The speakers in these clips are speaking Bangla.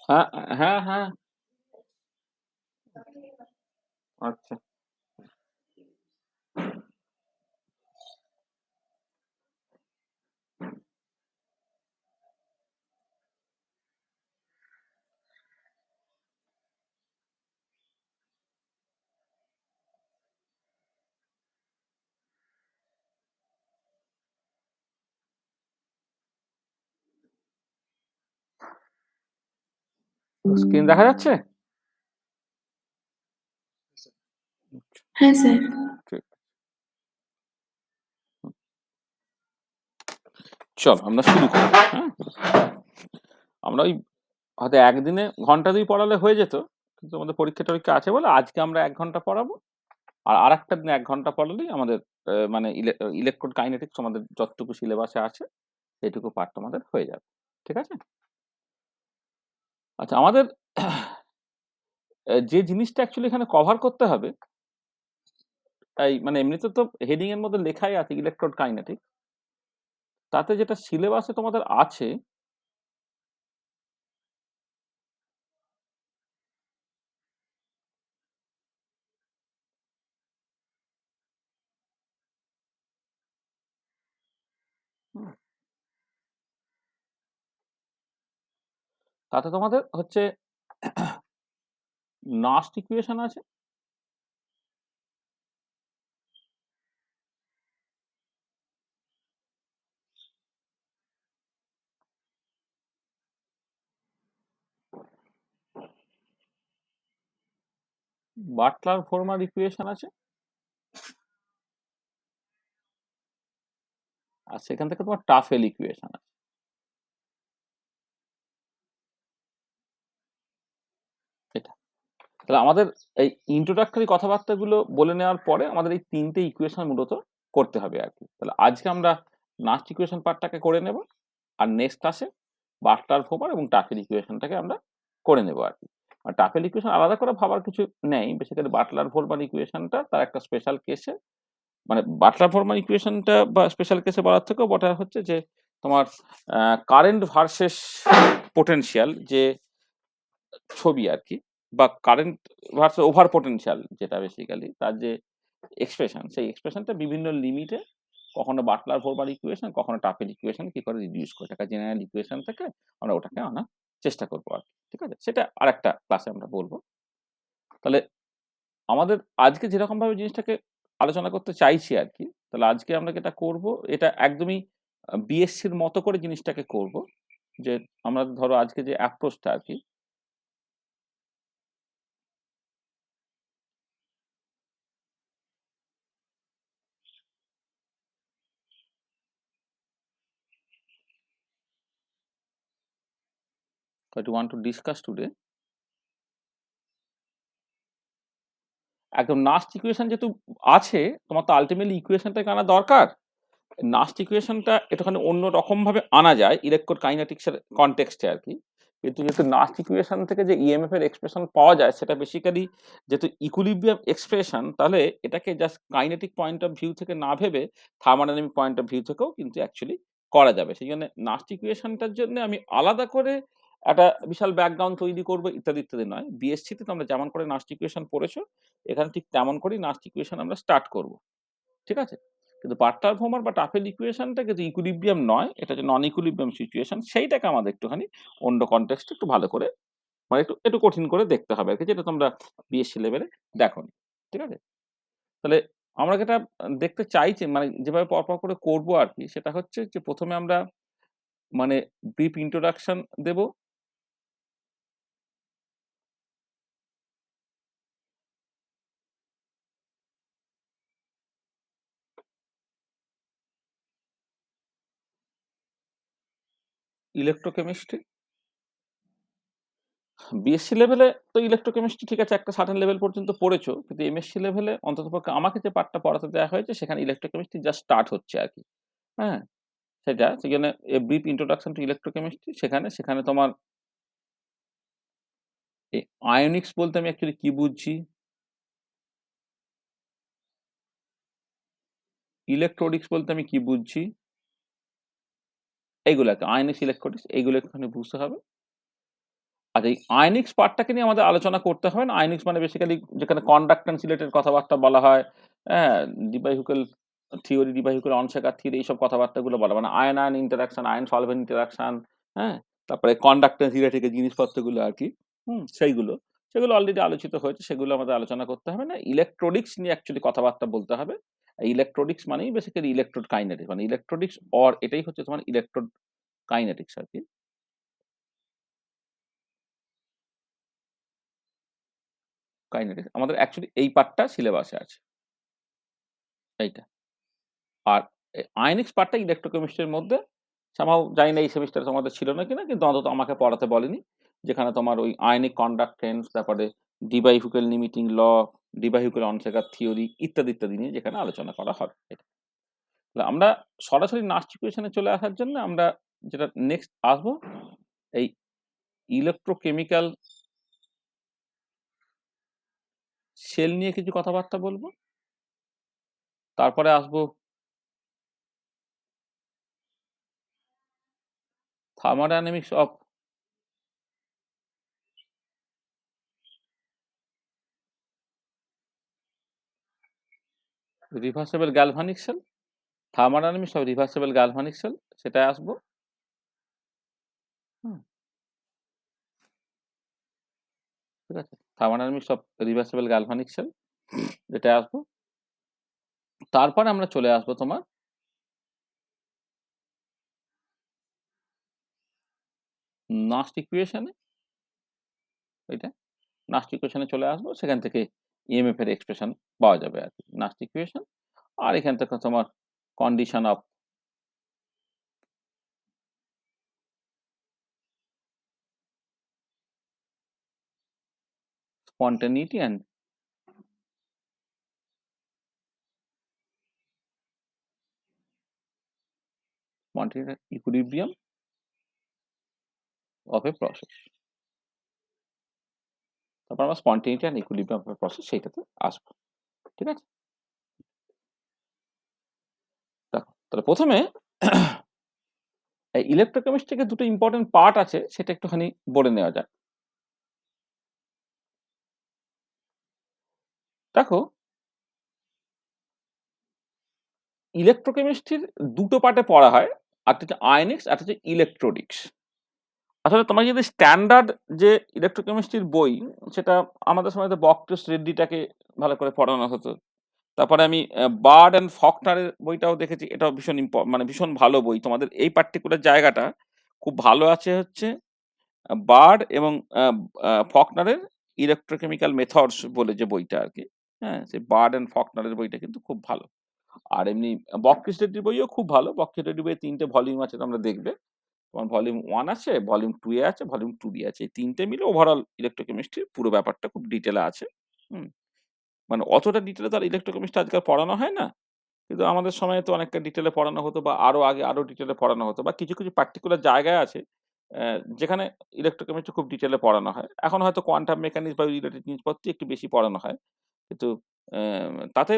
হ্যাঁ, হ্যাঁ, হ্যাঁ। আচ্ছা। স্ক্রিন দেখা যাচ্ছে? হ্যাঁ স্যার। ঠিক। চল আমরা শুরু করি। হ্যাঁ? আমরা ওই হয়তো একদিনে ঘন্টা ২ পড়ালে হয়ে যেত। কিন্তু আমাদের পরীক্ষা-টরীক্ষা আছে বলে আজকে আমরা ১ ঘন্টা পড়াবো। আর আরেকটা দিনে ১ ঘন্টা পড়ালেই আমাদের মানে ইলেকট্রন কাইনেটিক্স আমাদের যতটুকু সিলেবাসে আছে সেইটুকু পাঠ তোমাদের হয়ে যাবে। ঠিক আছে? আচ্ছা আমাদের যে জিনিসটা অ্যাকচুয়ালি এখানে কভার করতে হবে, এই মানে এমনিতে তো হেডিং এর মধ্যে লেখাই আছে ইলেকট্রোড কাইনেটিক্স। তাতে যেটা সিলেবাসে তোমাদের আছে হুম, তাতে তোমাদের হচ্ছে নাস্ট ইকুয়েশন আছে, বাটলার ফোরমার ইকুয়েশন আছে, আর সেখান থেকে তোমার টাফেল ইকুয়েশন আছে। এটা তাহলে আমাদের এই ইন্ট্রোডাক্টরি কথাবার্তাগুলো বলে নেওয়ার পরে আমাদের এই ৩ টে ইকুয়েশন মূলত করতে হবে আরকি। তাহলে আজকে আমরা নাস্ট ইকুয়েশন পার্টটাকে করে নেব। আর নেক্সট ক্লাসে বাটলার ফোরমার এবং টাফেল ইকুয়েশনটাকে আমরা করে নেব আরকি। আর টাফেল ইকুয়েশন আলাদা করে ভাবার কিছু নেই। বেসিক্যালি বাটলার ফোরমার ইকুয়েশনটা তার একটা স্পেশাল কেসে মানে বাটলার ফোরম্যান ইকুয়েশনটা বা স্পেশাল কেসে বলার থেকেও বটা হচ্ছে যে তোমার কারেন্ট ভার্সেস পোটেনশিয়াল যে ছবি আর কি বা কারেন্ট ভার্সেস ওভার পোটেনশিয়াল যেটা বেসিক্যালি তার যে এক্সপ্রেশন সেই এক্সপ্রেশনটা বিভিন্ন লিমিটে কখনো বাটলার ফোরম্যান ইকুয়েশন কখনো টাফেল ইকুয়েশন কি করে রিডিউস করে একটা জেনারেল ইকুয়েশন থেকে আমরা ওটাকে আনার চেষ্টা করবো আর কি। ঠিক আছে, সেটা আরেকটা ক্লাসে আমরা বলবো। তাহলে আমাদের আজকে যেরকম ভাবে জিনিসটাকে আলোচনা করতে চাইছি আর কি, তাহলে আজকে আমরা যেটা করব এটা একদমই বিএসসির মতো করে জিনিসটাকে করব। যে আমরা ধরো আজকে যে অ্যাপ্রোচটা আর কি 'want to discuss today' একদম নাস্ট ইকুয়েশন যেহেতু আছে, তোমার তো আল্টিমেটলি ইকুয়েশনটাকে আনা দরকার। নাস্ট ইকুয়েশনটা একটুখানি অন্য রকমভাবে আনা যায় ইলেকট্রোকাইনেটিক্স এর কনটেক্সট এ আরকি। কিন্তু যেহেতু নাস্ট ইকুয়েশন থেকে যে ইএমএফ এর এক্সপ্রেশন পাওয়া যায় সেটা বেসিক্যালি যেহেতু ইকুইলিব্রিয়াম এক্সপ্রেশন তাহলে এটাকে just kinetic point of view থেকে না ভেবে থার্মোডাইনামিক পয়েন্ট অফ ভিউ থেকেও কিন্তু অ্যাকচুয়ালি করা যাবে। সেইজন্য নাস্ট ইকুয়েশনটার জন্য আমি আলাদা করে একটা বিশাল ব্যাকগ্রাউন্ড তৈরি করব ইত্যাদি, ইত্যাদি নয়। বিএসসি তে তোমরা যেমন করে নাস্ট ইকুয়েশন পড়েছো, এখানে ঠিক তেমন করেই নাস্ট ইকুয়েশন আমরা স্টার্ট করব। ঠিক আছে? কিন্তু বাটলার ফোমার বা টাফেল ইকুয়েশনটা কিন্তু ইকুইলিব্রিয়াম নয়, এটা যে নন ইকুইলিব্রিয়াম সিচুয়েশন সেইটাকে আমাদের একটুখানি অন্য কনটেক্সট এ একটু ভালো করে মানে একটু কঠিন করে দেখতে হবে আরকি যেটা তোমরা বিএসসি লেভেলে দেখোনি। ঠিক আছে? তাহলে আমরা যেটা দেখতে চাইছি মানে যেভাবে পরপর করে করবো আরকি সেটা হচ্ছে যে ১ম এ আমরা মানে ব্রিফ ইন্ট্রোডাকশন দেব। ইলেক্ট্রোকেমিস্ট্রি বিএসসি লেভেলে তো ইলেকট্রোকেমিস্ট্রি ঠিক আছে একটা সার্টেন লেভেল পর্যন্ত পড়েছো। কিন্তু এমএসসি লেভেলে অন্ততপক্ষে আমাকে যে পার্টটা পড়াতে দেয়া হয়েছে সেখানে ইলেকট্রোকেমিস্ট্রি জাস্ট স্টার্ট হচ্ছে আরকি। হ্যাঁ? সেটা সেখানে a brief introduction to electrochemistry সেখানে তোমার এই আয়নিক্স বলতে আমি অ্যাকচুয়ালি কি বুঝছি, ইলেকট্রোডিক্স বলতে আমি কি বুঝছি, এইগুলাকে আয়নিক্স, ইলেকট্রোডিক্স এইগুলো একটুখানি বুঝতে হবে। আর এই আয়নিক্স পার্টটাকে নিয়ে আমাদের আলোচনা করতে হবে না। আয়নিক্স মানে বেসিক্যালি যেখানে কন্ডাক্ট্যান্স রিলেটেড কথাবার্তা বলা হয়, হ্যাঁ? ডিবাই-হুকেল থিওরি, ডিবাই-হুকেল অন-শেকার থিওরি এইসব কথাবার্তাগুলো বলা। মানে ion ion interaction, ion solvent interaction, হ্যাঁ? তারপরে কন্ডাক্ট্যান্স রিলেটেড যে জিনিসপত্রগুলো আরকি, সেইগুলো। সেগুলো অলরেডি আলোচিত হয়েছে। সেগুলো আমাদের আলোচনা করতে হবে না। ইলেকট্রনিক্স নিয়ে অ্যাকচুয়ালি কথাবার্তা বলতে হবে। ইলেকট্রনিক্স মানেই বেসিক্যালি ইলেকট্রোড কাইনেটিক্স। মানে ইলেকট্রনিক্স অর এটাই হচ্ছে তোমার ইলেকট্রোড কাইনেটিক্স আরকি। কাইনেটিক্স আমাদের অ্যাকচুয়ালি এই পার্টটা সিলেবাসে আছে। এইটা। আর আয়নিক্স পার্টটা ইলেক্ট্রোকেমিস্ট্রির মধ্যে somehow জানি না এই সেমিস্টারে তোমাদের ছিল না কিনা, কিন্তু অন্তত আমাকে পড়াতে বলেনি। যেখানে তোমার ওই আয়নিক কন্ডাক্টেন্স, তারপরে ডি-বাই-হুকেল লিমিটিং ল, ডি-বাই-হুকেল অন-শেকার থিওরি ইত্যাদি, ইত্যাদি নিয়ে যেখানে আলোচনা করা হবে। এটা। তাহলে আমরা সরাসরি নাস্ট ইকুয়েশনে চলে আসার জন্য আমরা যেটা নেক্সট আসবো, এই ইলেকট্রোকেমিক্যাল সেল নিয়ে কিছু কথাবার্তা বলবো। তারপরে আসবো thermodynamics of reversible galvanic cell, thermodynamics of reversible galvanic cell সেটায় আসবো। হুম, ঠিক আছে? Thermodynamics of reversible galvanic cell এটায় আসবো। তারপরে আমরা চলে আসবো তোমার নাস্ট ইকুয়েশনে। এটা নাস্ট ইকুয়েশনে চলে আসবো। সেখান থেকে ইএমএফ এর এক্সপ্রেশন পাওয়া যাবে আরকি। নাস্ট ইকুয়েশন। আর এখান থেকে তোমার condition of spontaneity and spontaneity equilibrium of a process. তারপর আমরা spontaneity and equilibrium of a process সেইটাতে আসবো। ঠিক আছে? দেখো, তাহলে ১ম এ এই ইলেক্ট্রোকেমিস্ট্রি থেকে দুটো ইম্পোর্টেন্ট পার্ট আছে সেটা একটুখানি বলে নেওয়া যাক। দেখো, ইলেকট্রোকেমিস্ট্রির দুটো পার্টে পড়া হয়। একটা হচ্ছে আয়নিক্স, একটা হচ্ছে ইলেকট্রোনিক্স। আসলে তোমার যদি স্ট্যান্ডার্ড যে ইলেকট্রোকেমিস্ট্রির বই, সেটা আমাদের সময় তো বকটেস রেড্ডিটাকে ভালো করে পড়ানো হতো। তারপরে আমি বার্ড অ্যান্ড ফকনারের বইটাও দেখেছি। এটাও ভীষণ মানে ভীষণ ভালো বই। তোমাদের এই পার্টিকুলার জায়গাটা খুব ভালো আছে হচ্ছে বার্ড এবং আ আ ফকনারের ইলেকট্রোকেমিক্যাল মেথডস বলে যে বইটা আরকি। হ্যাঁ? সেই বার্ড অ্যান্ড ফকনারের বইটা কিন্তু খুব ভালো। আর এমনি বকটেস রেড্ডির বইও খুব ভালো। বকটেস রেড্ডির বইয়ে ৩ টে ভলিউম আছে তোমরা দেখবে। তোমার ভলিউম 1 আছে, ভলিউম 2 এ আছে, ভলিউম 2 বি আছে। এই ৩ টে মিলে ওভারঅল ইলেকট্রোকেমিস্ট্রির পুরো ব্যাপারটা খুব ডিটেইলে আছে। হুম? মানে অতটা ডিটেইলে তো আর ইলেকট্রোকেমিস্ট্রি আজকাল পড়ানো হয় না। কিন্তু আমাদের সময়ে তো অনেকটা ডিটেইলে পড়ানো হতো, বা আরো আগে আরো ডিটেইলে পড়ানো হতো, বা কিছু, কিছু পার্টিকুলার জায়গায় আছে যেখানে ইলেকট্রোকেমিস্ট্রি খুব ডিটেইলে পড়ানো হয়। এখন হয়তো কোয়ান্টাম মেকানিক্স বা রিলেটেড জিনিসপত্রই একটু বেশি পড়ানো হয়। কিন্তু তাতে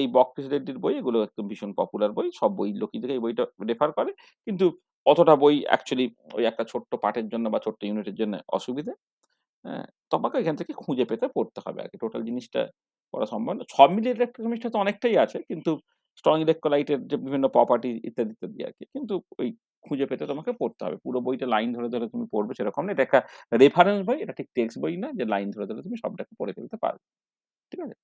এই বকটেস রেড্ডির বই এগুলো একদম ভীষণ পপুলার বই। সব বই লোকই দেখে এই বইটা রেফার করে। কিন্তু অতটা বই অ্যাকচুয়ালি ওই একটা ছোট্ট পাঠের জন্য বা ছোট্ট ইউনিটের জন্য অসুবিধে। হ্যাঁ? তোমাকে এখান থেকে খুঁজে পেতে পড়তে হবে আরকি। টোটাল জিনিসটা পড়া সম্ভব না। সব মিলিয়ে ইলেকট্রোকেমিস্ট্রি তো অনেকটাই আছে। কিন্তু স্ট্রং ইলেক্ট্রোলাইটের যে বিভিন্ন প্রপার্টি ইত্যাদি, ইত্যাদি আরকি। কিন্তু ওই খুঁজে পেতে তোমাকে পড়তে হবে। পুরো বইটা লাইন ধরে, ধরে তুমি পড়বে সেরকম না। এটা একটা রেফারেন্স বই। এটা ঠিক টেক্সট বই না যে লাইন ধরে, ধরে তুমি সবটাকে পড়ে ফেলতে পারবে। ঠিক আছে?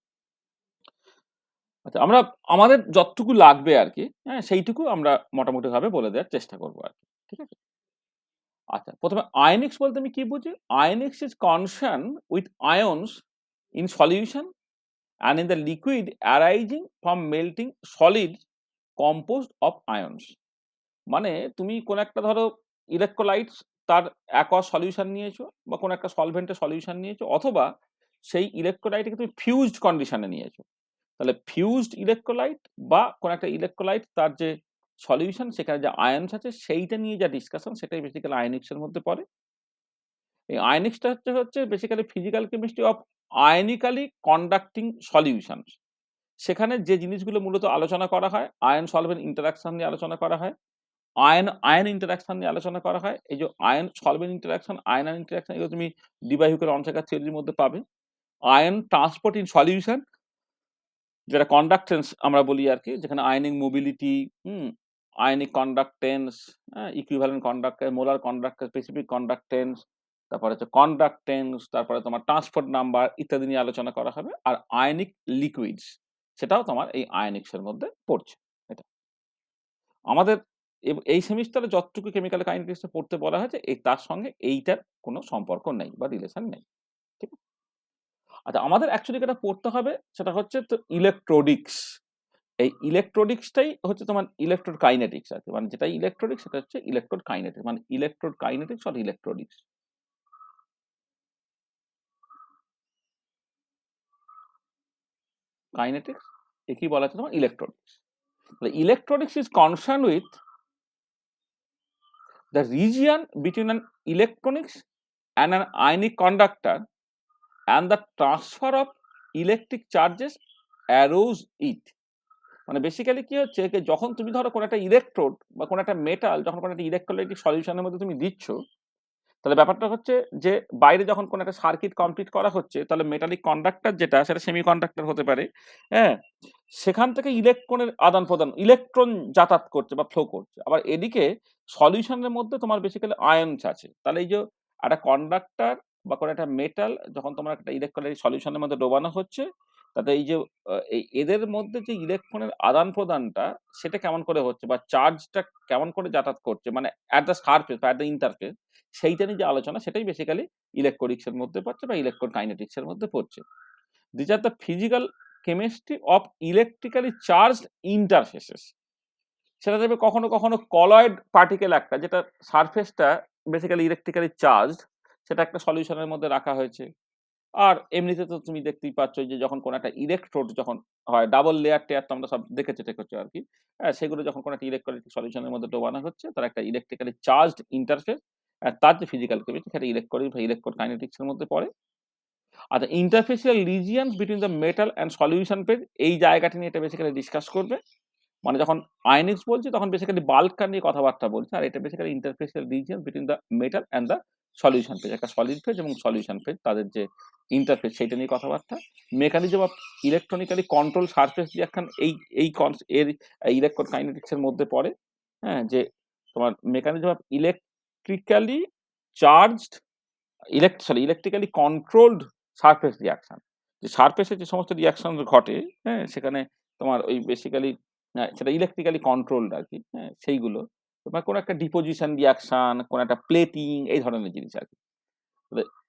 আচ্ছা, আমরা আমাদের যতটুকু লাগবে আরকি, হ্যাঁ? সেইটুকু আমরা মোটামুটিভাবে বলে দেওয়ার চেষ্টা করব আরকি। ঠিক আছে? আচ্ছা, ১ম এ আয়নিক্স বলতে আমি কি বুঝি? Ionics is concern with ions in solution and in the liquid arising from melting solids composed of ions. মানে তুমি কোন একটা ধরো ইলেক্ট্রোলাইটস, তার aqueous সলিউশন নিয়েছো বা কোন একটা সলভেন্টের সলিউশন নিয়েছো, অথবা সেই ইলেক্ট্রোলাইটকে তুমি ফিউজড কন্ডিশনে নিয়েছো। তাহলে ফিউজড ইলেক্ট্রোলাইট বা কোন একটা ইলেক্ট্রোলাইট, তার যে সলিউশন সেখানে যে আয়নস আছে সেইটা নিয়ে যা ডিসকাশন, সেটাই বেসিক্যালি আয়নিক্স এর মধ্যে পড়ে। এই আয়নিক্সটা হচ্ছে basically physical chemistry of ionically conducting solutions. সেখানে যে জিনিসগুলো মূলত আলোচনা করা হয়, আয়ন সলভেন্ট ইন্টারেকশন নিয়ে আলোচনা করা হয়। আয়ন ইন্টারাকশন নিয়ে আলোচনা করা হয়। এই যে ion solvent interaction, ion interaction এগুলো তুমি ডিবাইহুকের অনসাকার থিওরির মধ্যে পাবে। আয়ন ট্রান্সপোর্ট ইন সলিউশন যেটা কন্ডাক্টেন্স আমরা বলি আরকি, যেখানে ionic mobility, ionic conductance, equivalent conductor, molar conductor, specific conductance, তারপরে হচ্ছে কন্ডাক্টেন্স, তারপরে তোমার ট্রান্সপোর্ট নাম্বার ইত্যাদি নিয়ে আলোচনা করা হবে। আর আয়নিক লিকুইডস সেটাও তোমার এই আয়নিক্স এর মধ্যে পড়ছে। এটা আমাদের এই সেমিস্টারে যতটুকু কেমিক্যাল কাইনেটিক্স এ পড়তে বলা হয়েছে তার সঙ্গে এইটার কোনো সম্পর্ক নেই বা রিলেশন নেই। ঠিক আছে? আচ্ছা, আমাদের অ্যাকচুয়ালি যেটা পড়তে হবে সেটা হচ্ছে তো ইলেকট্রোডিক্স। এই ইলেকট্রোডিক্সটাই হচ্ছে তোমার ইলেকট্রোড কাইনেটিক্স আরকি। মানে যেটা ইলেকট্রোডিক্স সেটা হচ্ছে ইলেকট্রোড কাইনেটিক্স। মানে electrode kinetics or electrodics. Kinetics একেই বলা হচ্ছে তোমার ইলেকট্রোডিক্স। তাহলে electrodics is concern with the region between an electronics and an ionic conductor and the transfer of electric charges arose it. মানে বেসিক্যালি কি হচ্ছে যে যখন তুমি ধরো কোনো একটা ইলেকট্রোড বা কোনো একটা মেটাল যখন কোনো একটা ইলেকট্রোলাইটিক সলিউশনের মধ্যে তুমি দিচ্ছ, তাহলে ব্যাপারটা হচ্ছে যে বাইরে যখন কোনো একটা সার্কিট কমপ্লিট করা হচ্ছে তাহলে মেটালিক কন্ডাক্টর যেটা সেটা সেমি কন্ডাক্টর হতে পারে। হ্যাঁ, সেখান থেকে ইলেকট্রনের আদান প্রদান, ইলেকট্রন যাতায়াত করছে বা ফ্লো করছে। আবার এদিকে সলিউশনের মধ্যে তোমার বেসিক্যালি আয়নস আছে। তাহলে এই যে একটা কন্ডাক্টর বা কোনো একটা মেটাল যখন তোমার একটা ইলেকট্রোলাইটিক সলিউশনের মধ্যে ডোবানো হচ্ছে, তাতে এই যে এদের মধ্যে যে ইলেকট্রনের আদান প্রদানটা সেটা কেমন করে হচ্ছে বা চার্জটা কেমন করে যাতায়াত করছে, মানে অ্যাট দ্য সারফেস বা অ্যাট দ্য ইন্টারফেস, সেইটা নিয়ে যে আলোচনা সেটাই বেসিক্যালি ইলেকট্রোডিক্স এর মধ্যে পড়ছে বা ইলেকট্রোকাইনেটিক্স এর মধ্যে পড়ছে। These are the physical chemistry of electrically charged interfaces. সেটা দেখবে কখনো কখনো কলয়েড পার্টিকেল একটা যেটা সারফেসটা বেসিক্যালি ইলেকট্রিক্যালি চার্জড, সেটা একটা সলিউশনের মধ্যে রাখা হয়েছে। আর এমনিতে তো তুমি দেখতেই পাচ্ছ যে যখন কোনো একটা ইলেকট্রোড যখন হয় ডাবল লেয়ার টেয়ার তো আমরা সব দেখেছি টেকেছি আর কি। হ্যাঁ, সেগুলো যখন কোনো একটা ইলেকট্রোলাইটিক সলিউশনের মধ্যে ডোবানো হচ্ছে তার একটা ইলেকট্রিক্যালি চার্জড ইন্টারফেস, আর তার যে ফিজিক্যাল কেমিস্ট্রি সেটা ইলেকট্রনিক বা ইলেকট্রোকাইনেটিক্স এর মধ্যে পড়ে। Are the interfacial regions between the metal and solution phase এই জায়গাটা নিয়ে এটা বেসিক্যালি ডিসকাস করবে। মানে যখন আয়নিক্স বলছি তখন বেসিক্যালি বাল্কটা নিয়ে কথাবার্তা বলছে। আর এটা basically interfacial region between the metal and the solution phase. একটা সলিড ফেজ এবং সলিউশন ফেজ তাদের যে ইন্টারফেস সেইটা নিয়ে কথাবার্তা। Mechanism of electronically control surface reaction এই এর ইলেকট্রোকাইনেটিক্স এর মধ্যে পড়ে। হ্যাঁ, যে তোমার mechanism of electrically charged electrically controlled surface reaction. যে সারফেসে যে সমস্ত রিঅ্যাকশন ঘটে, হ্যাঁ, সেখানে তোমার ওই বেসিক্যালি সেটা ইলেকট্রিক্যালি কন্ট্রোলড আরকি, হ্যাঁ, সেইগুলো। তোমার কোনো একটা ডিপোজিশন রিঅ্যাকশন, কোনো একটা প্লেটিং এই ধরনের জিনিস আরকি।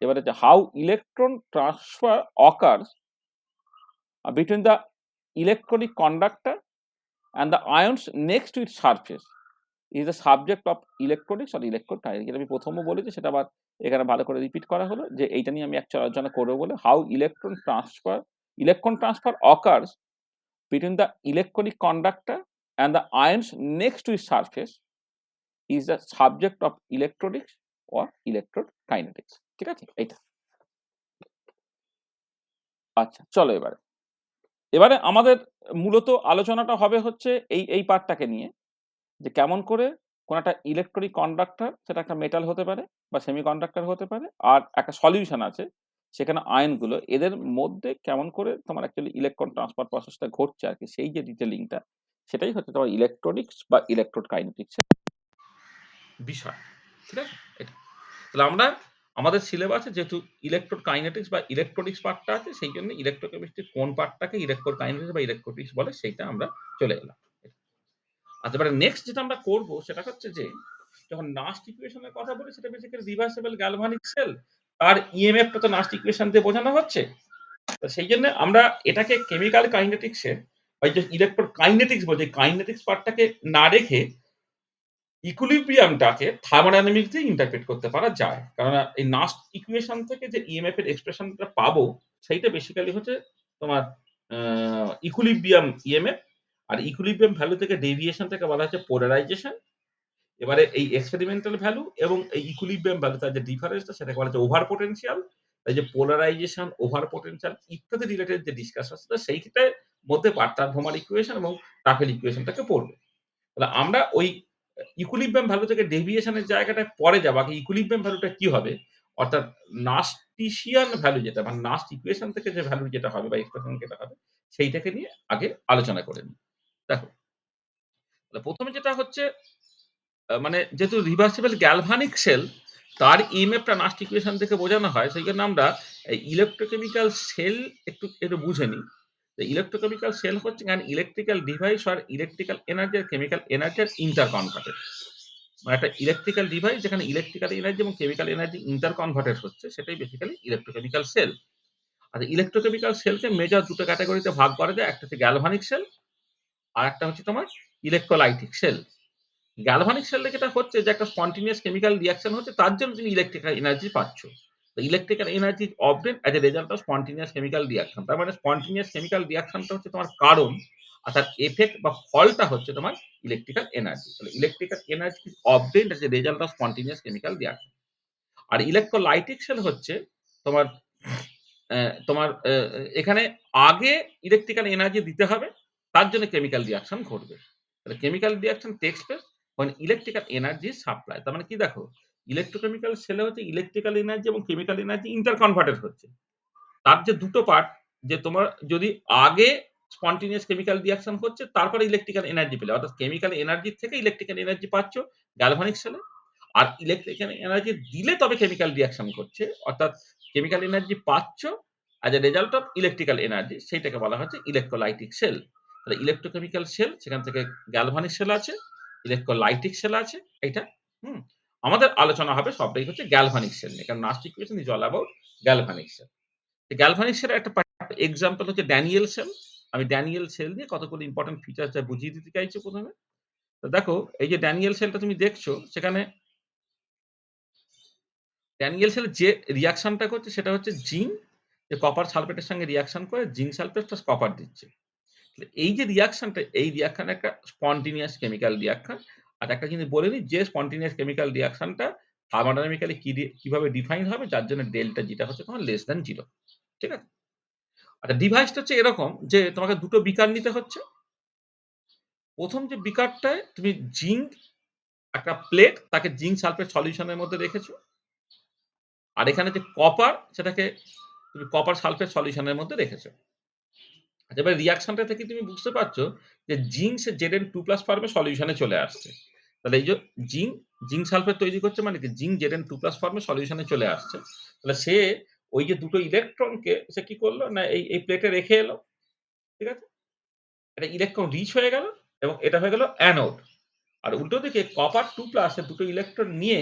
এবারে যে how electron transfer occurs between the electronic conductor and the ions next to its surface is the subject of electronics or electrokinetics. যেটা আমি প্রথমও বলেছি সেটা আবার এখানে ভালো করে রিপিট করা হলো যে এইটা নিয়ে আমি অ্যাকচুয়ালি আলোচনা করবো বলে how electron transfer occurs between the electronic conductor and the ions next to its surface is the subject of electronics or electrokinetics. ঠিক আছে এইটা। আচ্ছা, চলো এবারে আমাদের মূলত আলোচনাটা হবে হচ্ছে এই পার্টটাকে নিয়ে, যে কেমন করে কোনো একটা ইলেকট্রনিক কন্ডাক্টর সেটা একটা মেটাল হতে পারে বা সেমি কন্ডাক্টর হতে পারে, আর একটা সলিউশন আছে সেখানে আয়নগুলো এদের মধ্যে কেমন করে তোমার অ্যাকচুয়ালি ইলেকট্রন ট্রান্সফার প্রসেসটা ঘটছে আর কি, সেই যে ডিটেলিংটা সেটাই হচ্ছে তোমার ইলেকট্রনিক্স বা ইলেকট্রোড কাইনেটিক্স এর বিষয়। ঠিক আছে এটা। তাহলে আমরা আমাদের সিলেবাসে যেহেতু ইলেকট্রোড কাইনেটিক্স বা ইলেকট্রনিক্স পার্টটা আছে, সেই জন্য ইলেকট্রোকেমিস্ট্রির কোন পার্টটাকে ইলেকট্রোড কাইনেটিক্স বা ইলেকট্রোনিক্স বলে সেইটা আমরা চলে এলাম। আচ্ছা, এবারে নেক্সট যেটা আমরা করব সেটা হচ্ছে যে যখন নাস্ট ইকুয়েশনের কথা বলি সেটা বেসিক্যালি রিভার্সিবল গ্যালভানিক সেল আর ইএমএফটা তো নাস্ট ইকুয়েশন দিয়ে বোঝানো হচ্ছে। তো সেই জন্য আমরা এটাকে কেমিক্যাল কাইনেটিক্সে ওই যে ইলেকট্রোড কাইনেটিক্স বলছি, কাইনেটিক্স পার্টটাকে না রেখে ইকুইলিব্রিয়ামটাকে থার্মোডাইনামিক্স দিয়ে ইন্টারপ্রেট করতে পারা যায়। কারণ এই নাস্ট ইকুয়েশন থেকে যে ইএমএফ এর এক্সপ্রেশনটা পাবো সেইটা বেসিক্যালি হচ্ছে তোমার ইকুইলিব্রিয়াম ইএমএফ, আর ইকুইলিব্রিয়াম ভ্যালু থেকে ডেভিয়েশনটাকে বলা হচ্ছে পোলারাইজেশন। এবারে এই এক্সপেরিমেন্টাল ভ্যালু এবং এই ইকুইলিব্রিয়াম ভ্যালু তার যে ডিফারেন্সটা সেটাকে বলা হচ্ছে ওভার পোটেনশিয়াল। এই যে পোলারাইজেশন, ওভার পোটেনশিয়াল ইত্যাদি রিলেটেড যে ডিসকাশন আছে সেইটার মধ্যে পার্থার ভোমার ইকুয়েশন এবং টাফেল ইকুয়েশনটাকে পড়বে। তাহলে আমরা ওই ইকুইলিব্রিয়াম ভ্যালু থেকে ডেভিয়েশনের জায়গাটায় পরে যাবো। আগে ইকুইলিব্রিয়াম ভ্যালুটা কি হবে? অর্থাৎ নাস্টিসিয়ান ভ্যালু যেটা বা নাস্ট ইকুয়েশন থেকে যে ভ্যালু যেটা হবে বা এক্সপ্রেশন যেটা হবে সেইটাকে নিয়ে আগে আলোচনা করে নিই। দেখো, প্রথমে যেটা হচ্ছে মানে যেহেতু রিভার্সিবল গ্যালভানিক সেল তার ইএমএফটা নাস্ট ইকুয়েশন থেকে বোঝানো হয় সেই জন্য আমরা এই ইলেকট্রোকেমিক্যাল সেল একটু বুঝে নিই। ইলেকট্রোকেমিক্যাল সেল হচ্ছে an electrical device or electrical energy আর কেমিক্যাল এনার্জি আর ইন্টার কনভার্টেড। মানে একটা ইলেকট্রিক্যাল ডিভাইস যেখানে ইলেকট্রিক্যাল এনার্জি এবং কেমিক্যাল এনার্জি ইন্টার কনভার্টেড হচ্ছে সেটাই বেসিক্যালি ইলেকট্রোকেমিক্যাল সেল। আর ইলেকট্রোকেমিক্যাল সেলকে মেজর দুটো ক্যাটাগরিতে ভাগ করা যায়। একটা হচ্ছে গ্যালভানিক সেল আর একটা হচ্ছে তোমার ইলেকট্রোলাইটিক সেল। গ্যালভানিক সেলে যেটা হচ্ছে যে একটা স্পন্টেনিয়াস কেমিক্যাল রিঅ্যাকশন হচ্ছে তার জন্য তুমি ইলেকট্রিক্যাল এনার্জি পাচ্ছ। তো electrical energy is obtained as a result of spontaneous chemical reaction. তার মানে স্পন্টেনিয়াস কেমিক্যাল রিঅ্যাকশনটা হচ্ছে তোমার কারণ আর তার এফেক্ট বা ফলটা হচ্ছে তোমার ইলেকট্রিক্যাল এনার্জি। তাহলে electrical energy is obtained as a result of spontaneous chemical reaction. আর ইলেকট্রোলাইটিক সেল হচ্ছে তোমার তোমার এখানে আগে ইলেকট্রিক্যাল এনার্জি দিতে হবে তার জন্য কেমিক্যাল রিঅ্যাকশন ঘটবে। তাহলে chemical reaction tax place when electrical energy supply. তার মানে কি দেখো, ইলেকট্রোকেমিক্যাল সেলে হচ্ছে ইলেকট্রিক্যাল এনার্জি এবং কেমিক্যাল এনার্জি ইন্টার কনভার্টেড হচ্ছে। তার যে দুটো পার্ট যে তোমার যদি আগে স্পন্টেনিয়াস কেমিক্যাল রিঅ্যাকশন হচ্ছে তারপরে ইলেকট্রিক্যাল এনার্জি পেলে অর্থাৎ কেমিক্যাল এনার্জি থেকে ইলেকট্রিক্যাল এনার্জি পাচ্ছ গ্যালভানিক সেলে। আর ইলেকট্রিক্যাল এনার্জি দিলে তবে কেমিক্যাল রিঅ্যাকশন করছে অর্থাৎ কেমিক্যাল এনার্জি পাচ্ছ as a result of electrical energy সেইটাকে বলা হচ্ছে ইলেকট্রোলাইটিক সেল। তাহলে ইলেকট্রোকেমিক্যাল সেল সেখান থেকে গ্যালভানিক সেল আছে, ইলেকট্রোলাইটিক সেল আছে এইটা। হুম, আমাদের আলোচনা হবে সবটাই হচ্ছে গ্যালভানিক সেল নিয়ে কারণ Nernst equation is all about galvanic cell. Galvanic সেলের একটা এক্সাম্পল হচ্ছে ড্যানিয়েল সেল। আমি ড্যানিয়েল সেল দিয়ে কতগুলো ইম্পর্টেন্ট ফিচার যা বুঝিয়ে দিতে চাইছি প্রথমে। তো দেখো এই যে ড্যানিয়েল সেলটা তুমি দেখছো সেখানে ড্যানিয়েল সেলে যে রিঅ্যাকশনটা করছে সেটা হচ্ছে জিঙ্ক যে কপার সালফেটের সঙ্গে রিঅ্যাকশন করে জিঙ্ক সালফেট প্লাস কপার দিচ্ছে। এই যে রিঅ্যাকশনটা এই রিঅ্যাকশন একটা স্পন্টেনিয়াস কেমিক্যাল রিঅ্যাকশন। আর একটা জিনিস বলে নিই যে স্পন্টেনিয়াস কেমিক্যাল রিঅ্যাকশনটা থার্মোডাইনামিক্যালি কিভাবে ডিফাইন হবে যার জন্য ডেল্টা যেটা হচ্ছে তোমার লেস দ্যান 0। ঠিক আছে? আচ্ছা ডিভাইসটা হচ্ছে এরকম যে তোমাকে দুটো বিকার নিতে হচ্ছে। প্রথম যে বিকারটায় তুমি জিঙ্ক একটা প্লেট তাকে জিঙ্ক সালফেট সলিউশনের মধ্যে রেখেছো। আর এখানে যে কপার সেটাকে তুমি কপার সালফেট সলিউশনের মধ্যে রেখেছো। আচ্ছা এবার রিঅ্যাকশনটা থেকে তুমি বুঝতে পারছো যে জিঙ্ক সে Zn2+ ফর্মে সলিউশনে চলে আসছে। তাহলে এই যে জিঙ্ক, জিঙ্ক সালফেট তৈরি করছে মানে কি জিঙ্ক Zn2+ ফর্মে সলিউশনে চলে আসছে। তাহলে সে ওই যে দুটো ইলেকট্রনকে সে কি করলো না এই প্লেটে রেখে এলো। ঠিক আছে? এটা ইলেকট্রন রিচ হয়ে গেল এবং এটা হয়ে গেল অ্যানোড। আর উল্টো দিকে কপার 2+ এর দুটো ইলেকট্রন নিয়ে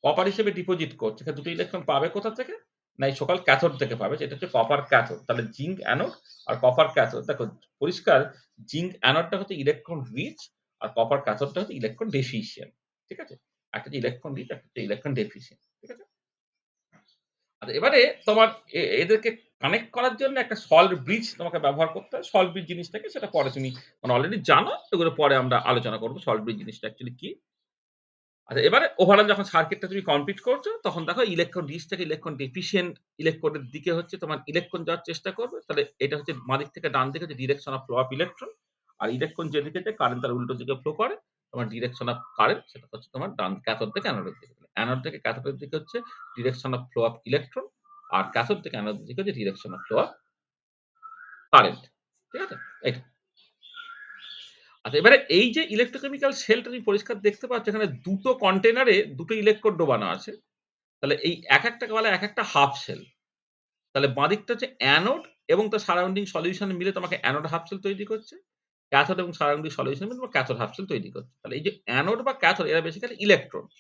কপার হিসেবে ডিপোজিট করছে। এখানে দুটো ইলেকট্রন পাবে কোথা থেকে? না এই সকাল ক্যাথোড থেকে পাবে। যেটা হচ্ছে কপার ক্যাথোড। তাহলে জিঙ্ক অ্যানোড আর কপার ক্যাথোড। দেখো পরিষ্কার জিঙ্ক অ্যানোডটা হচ্ছে ইলেকট্রন রিচ আর কপার ক্যাথোডটা হচ্ছে ইলেকট্রন ডেফিশিয়েন্ট। ঠিক আছে? একটা হচ্ছে ইলেকট্রন রিচ, একটা হচ্ছে ইলেকট্রন ডেফিশিয়েন্ট। ঠিক আছে? আচ্ছা এবারে তোমার এদেরকে কানেক্ট করার জন্য একটা সল্ট ব্রিজ তোমাকে ব্যবহার করতে হয়। সল্ট ব্রিজ জিনিসটাকে সেটা পরে তুমি মানে অলরেডি জানো। এগুলো পরে আমরা আলোচনা করব সল্ট ব্রিজ জিনিসটা অ্যাকচুয়ালি কি। আচ্ছা এবারে ওভারঅল যখন সার্কিটটা তুমি কমপ্লিট করছো তখন দেখো ইলেকট্রন রিচ থেকে ইলেকট্রন ডেফিশিয়েন্ট ইলেকট্রোডের দিকে হচ্ছে তোমার ইলেকট্রন যাওয়ার চেষ্টা করবে। তাহলে এটা হচ্ছে বাঁদিক থেকে ডান দিকে হচ্ছে direction of flow of electron. আর ইলেকট্রন যেদিকে যায় কারেন্ট তার উল্টো দিকে ফ্লো করে। তোমার ডিরেকশন অফ কারেন্ট সেটা হচ্ছে তোমার ডান ক্যাথোড থেকে অ্যানোডের দিকে। অ্যানোড থেকে ক্যাথোডের দিকে হচ্ছে direction of flow of electron. আর ক্যাথোড থেকে অ্যানোডের দিকে হচ্ছে direction of flow of current. ঠিক আছে? এইটা। আচ্ছা এবারে এই যে ইলেকট্রোকেমিক্যাল সেলটা তুমি পরিষ্কার দেখতে পাচ্ছ এখানে দুটো কন্টেইনারে দুটো ইলেকট্রোড ডোবানো আছে। তাহলে এই একেকটাকে বলা হয় একেকটা হাফ সেল। তাহলে বাঁদিকটা হচ্ছে অ্যানোড এবং তার সারাউন্ডিং সলিউশন মিলে তোমাকে অ্যানোড হাফ সেল তৈরি করছে। ক্যাথোড এবং সারাউন্ডিং সলিউশন মিলে তোমার ক্যাথোড হাফ সেল তৈরি করছে। তাহলে এই যে অ্যানোড বা ক্যাথোড এরা বেসিক্যালি ইলেকট্রোডস।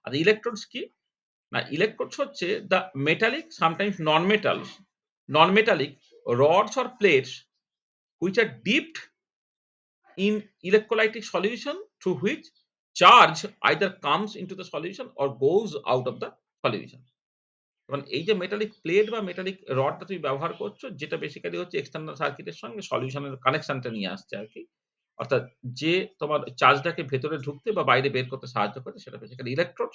আর ইলেকট্রোডস কি? না ইলেকট্রোডস হচ্ছে the metallic sometimes non metallic roads or plates which are dipped in electrolytic solution through which charge either comes into the solution or goes out of the solution. মানে এই যে মেটালিক প্লেট বা মেটালিক রডটা তুমি ব্যবহার করছো যেটা বেসিক্যালি হচ্ছে এক্সটার্নাল সার্কিটের সঙ্গে সলিউশনের কানেকশনটা নিয়ে আসছে আরকি। অর্থাৎ যে তোমার চার্জটাকে ভেতরে ঢুকতে বা বাইরে বের করতে সাহায্য করে সেটা বেসিক্যালি ইলেকট্রোড।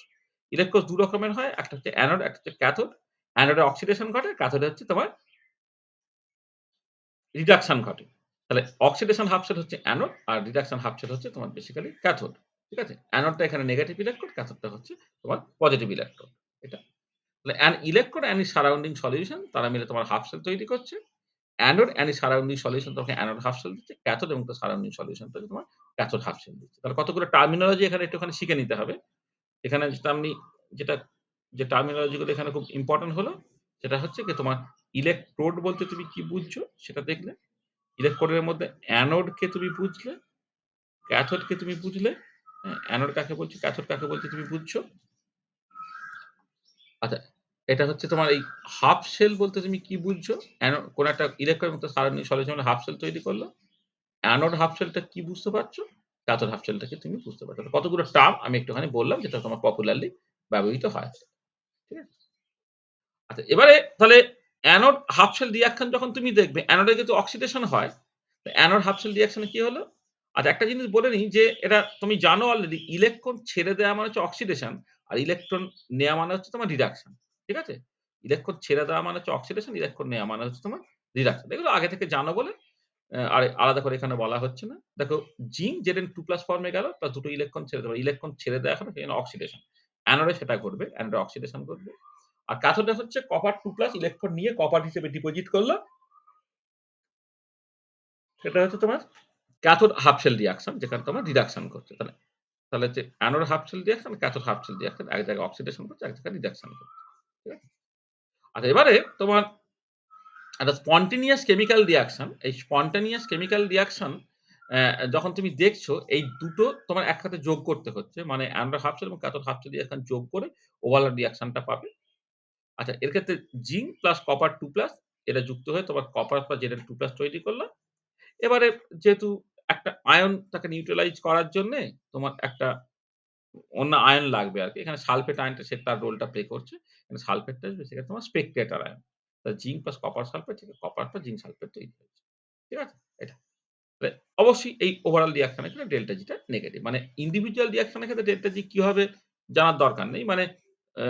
ইলেকট্রোড ২ রকমের হয়। একটা হচ্ছে অ্যানোড, একটা হচ্ছে ক্যাথোড। অ্যানোডে অক্সিডেশন ঘটে, ক্যাথোডে হচ্ছে তোমার রিডাকশন ঘটে। তাহলে অক্সিডেশন হাফ সেল হচ্ছে অ্যানোড আর রিডাকশন হাফ সেল হচ্ছে তোমার বেসিক্যালি ক্যাথোড। ঠিক আছে? অ্যানোডটা এখানে নেগেটিভ ইলেকট্রোড, ক্যাথোডটা হচ্ছে তোমার পজিটিভ ইলেকট্রোড। এটা। তাহলে an electrode and it's surrounding solution তারা মিলে তোমার হাফ শেল তৈরি করছে। Anode and it's surrounding solution তোমাকে অ্যানোড হাফ শেল দিচ্ছে। ক্যাথোড এবং তার সারাউন্ডিং সলিউশন থেকে তোমার ক্যাথোড হাফ শেল দিচ্ছে। তাহলে কতগুলো টার্মিনোলজি এখানে একটুখানি শিখে নিতে হবে। এখানে যেটা আপনি যেটা যে টার্মিনোলজি গুলো এখানে খুব ইম্পোর্টেন্ট হলো, সেটা হচ্ছে কি তোমার ইলেকট্রোড বলতে তুমি কি বুঝছো সেটা দেখলে। ইলেকট্রোডের মধ্যে অ্যানোডকে তুমি বুঝলে, ক্যাথোডকে তুমি বুঝলে, হ্যাঁ? অ্যানোড কাকে বলছি, ক্যাথোড কাকে বলছি তুমি বুঝছো। আচ্ছা, এটা হচ্ছে তোমার এই হাফ শেল বলতে তুমি কি বুঝছো? কোন একটা ইলেকট্রনের মতো সারাউন্ডিং সলিউশন হাফ শেল তৈরি করলো। অ্যানোড হাফ শেলটা কি বুঝতে পারছো? ক্যাথোড হাফ শেলটাকে তুমি বুঝতে পারছো। তো কতগুলো টার্ম আমি একটুখানি বললাম যেটা তোমার পপুলারলি ব্যবহৃত হয়। ঠিক আছে? আচ্ছা, এবারে তাহলে অ্যানোড হাফ শেল রিঅ্যাকশন যখন তুমি দেখবে, অ্যানোডে কিন্তু অক্সিডেশন হয়। তো অ্যানোড হাফ শেল রিঅ্যাকশন এ কি হলো? আচ্ছা, একটা জিনিস বলে নিই যে এটা তুমি জানো অলরেডি, ইলেকট্রন ছেড়ে দেওয়া মানে হচ্ছে অক্সিডেশন, আর ইলেকট্রন নেয়া মানে হচ্ছে তোমার রিডাকশন। ঠিক আছে? ইলেকট্রন ছেড়ে দেওয়া মানে হচ্ছে অক্সিডেশন, ইলেকট্রন নেয়া মানে হচ্ছে তোমার রিডাকশন। এগুলো আগে থেকে জানো বলে আর আলাদা করে এখানে বলা হচ্ছে না। দেখো, জিঙ্ক Zn2+ ফর্মে গেল, তার দুটো ইলেকট্রন ছেড়ে দেবে। ইলেকট্রন ছেড়ে দেওয়া হবে সেখানে অক্সিডেশন। অ্যানোডে সেটা ঘটবে, অ্যানোডে অক্সিডেশন ঘটবে। আর ক্যাথোডে হচ্ছে কপার 2+ ইলেকট্রন নিয়ে কপার হিসেবে ডিপোজিট করলো। সেটা হচ্ছে তোমার ক্যাথোড হাফ শেল রিঅ্যাকশন, যেখানে তোমার রিডাকশন ঘটছে। তাহলে তাহলে হচ্ছে anode half cell reaction, cathode half cell reaction. এক জায়গায় অক্সিডেশন ঘটছে, এক জায়গায় রিডাকশন ঘটছে। ঠিক আছে? আচ্ছা, এবারে তোমার একটা স্পন্টেনিয়াস কেমিক্যাল রিঅ্যাকশন। এই স্পন্টেনিয়াস কেমিক্যাল রিঅ্যাকশন যখন তুমি দেখছো, এই দুটো তোমার একসাথে যোগ করতে হচ্ছে। মানে অ্যানোড হাফ শেল এবং ক্যাথোড হাফ শেল রিঅ্যাকশন যোগ করে ওভারঅল রিঅ্যাকশনটা পাবে। আচ্ছা, এর ক্ষেত্রে জিঙ্ক প্লাস কপার 2+ এটা যুক্ত হয়ে তোমার কপার প্লাস Zn2+ তৈরি করল। এবারে যেহেতু একটা আয়ন তাকে নিউট্রালাইজ করার জন্যে তোমার একটা অন্য আয়ন লাগবে আরকি। এখানে সালফেট আয়নটা সে তার রোলটা প্লে করছে। এখানে সালফেটটা আসবে, সেখানে তোমার স্পেকট্রেটর আয়ন। তা জিঙ্ক প্লাস কপার সালফেট থেকে কপার প্লাস জিঙ্ক সালফেট তৈরি হয়েছে। ঠিক আছে? এটা। তাহলে অবশ্যই এই ওভারঅল রিঅ্যাকশন এর ক্ষেত্রে ডেল্টা জিটা নেগেটিভ। মানে ইন্ডিভিজুয়াল রিঅ্যাকশন এর ক্ষেত্রে ডেল্টা জি কি হবে জানার দরকার নেই।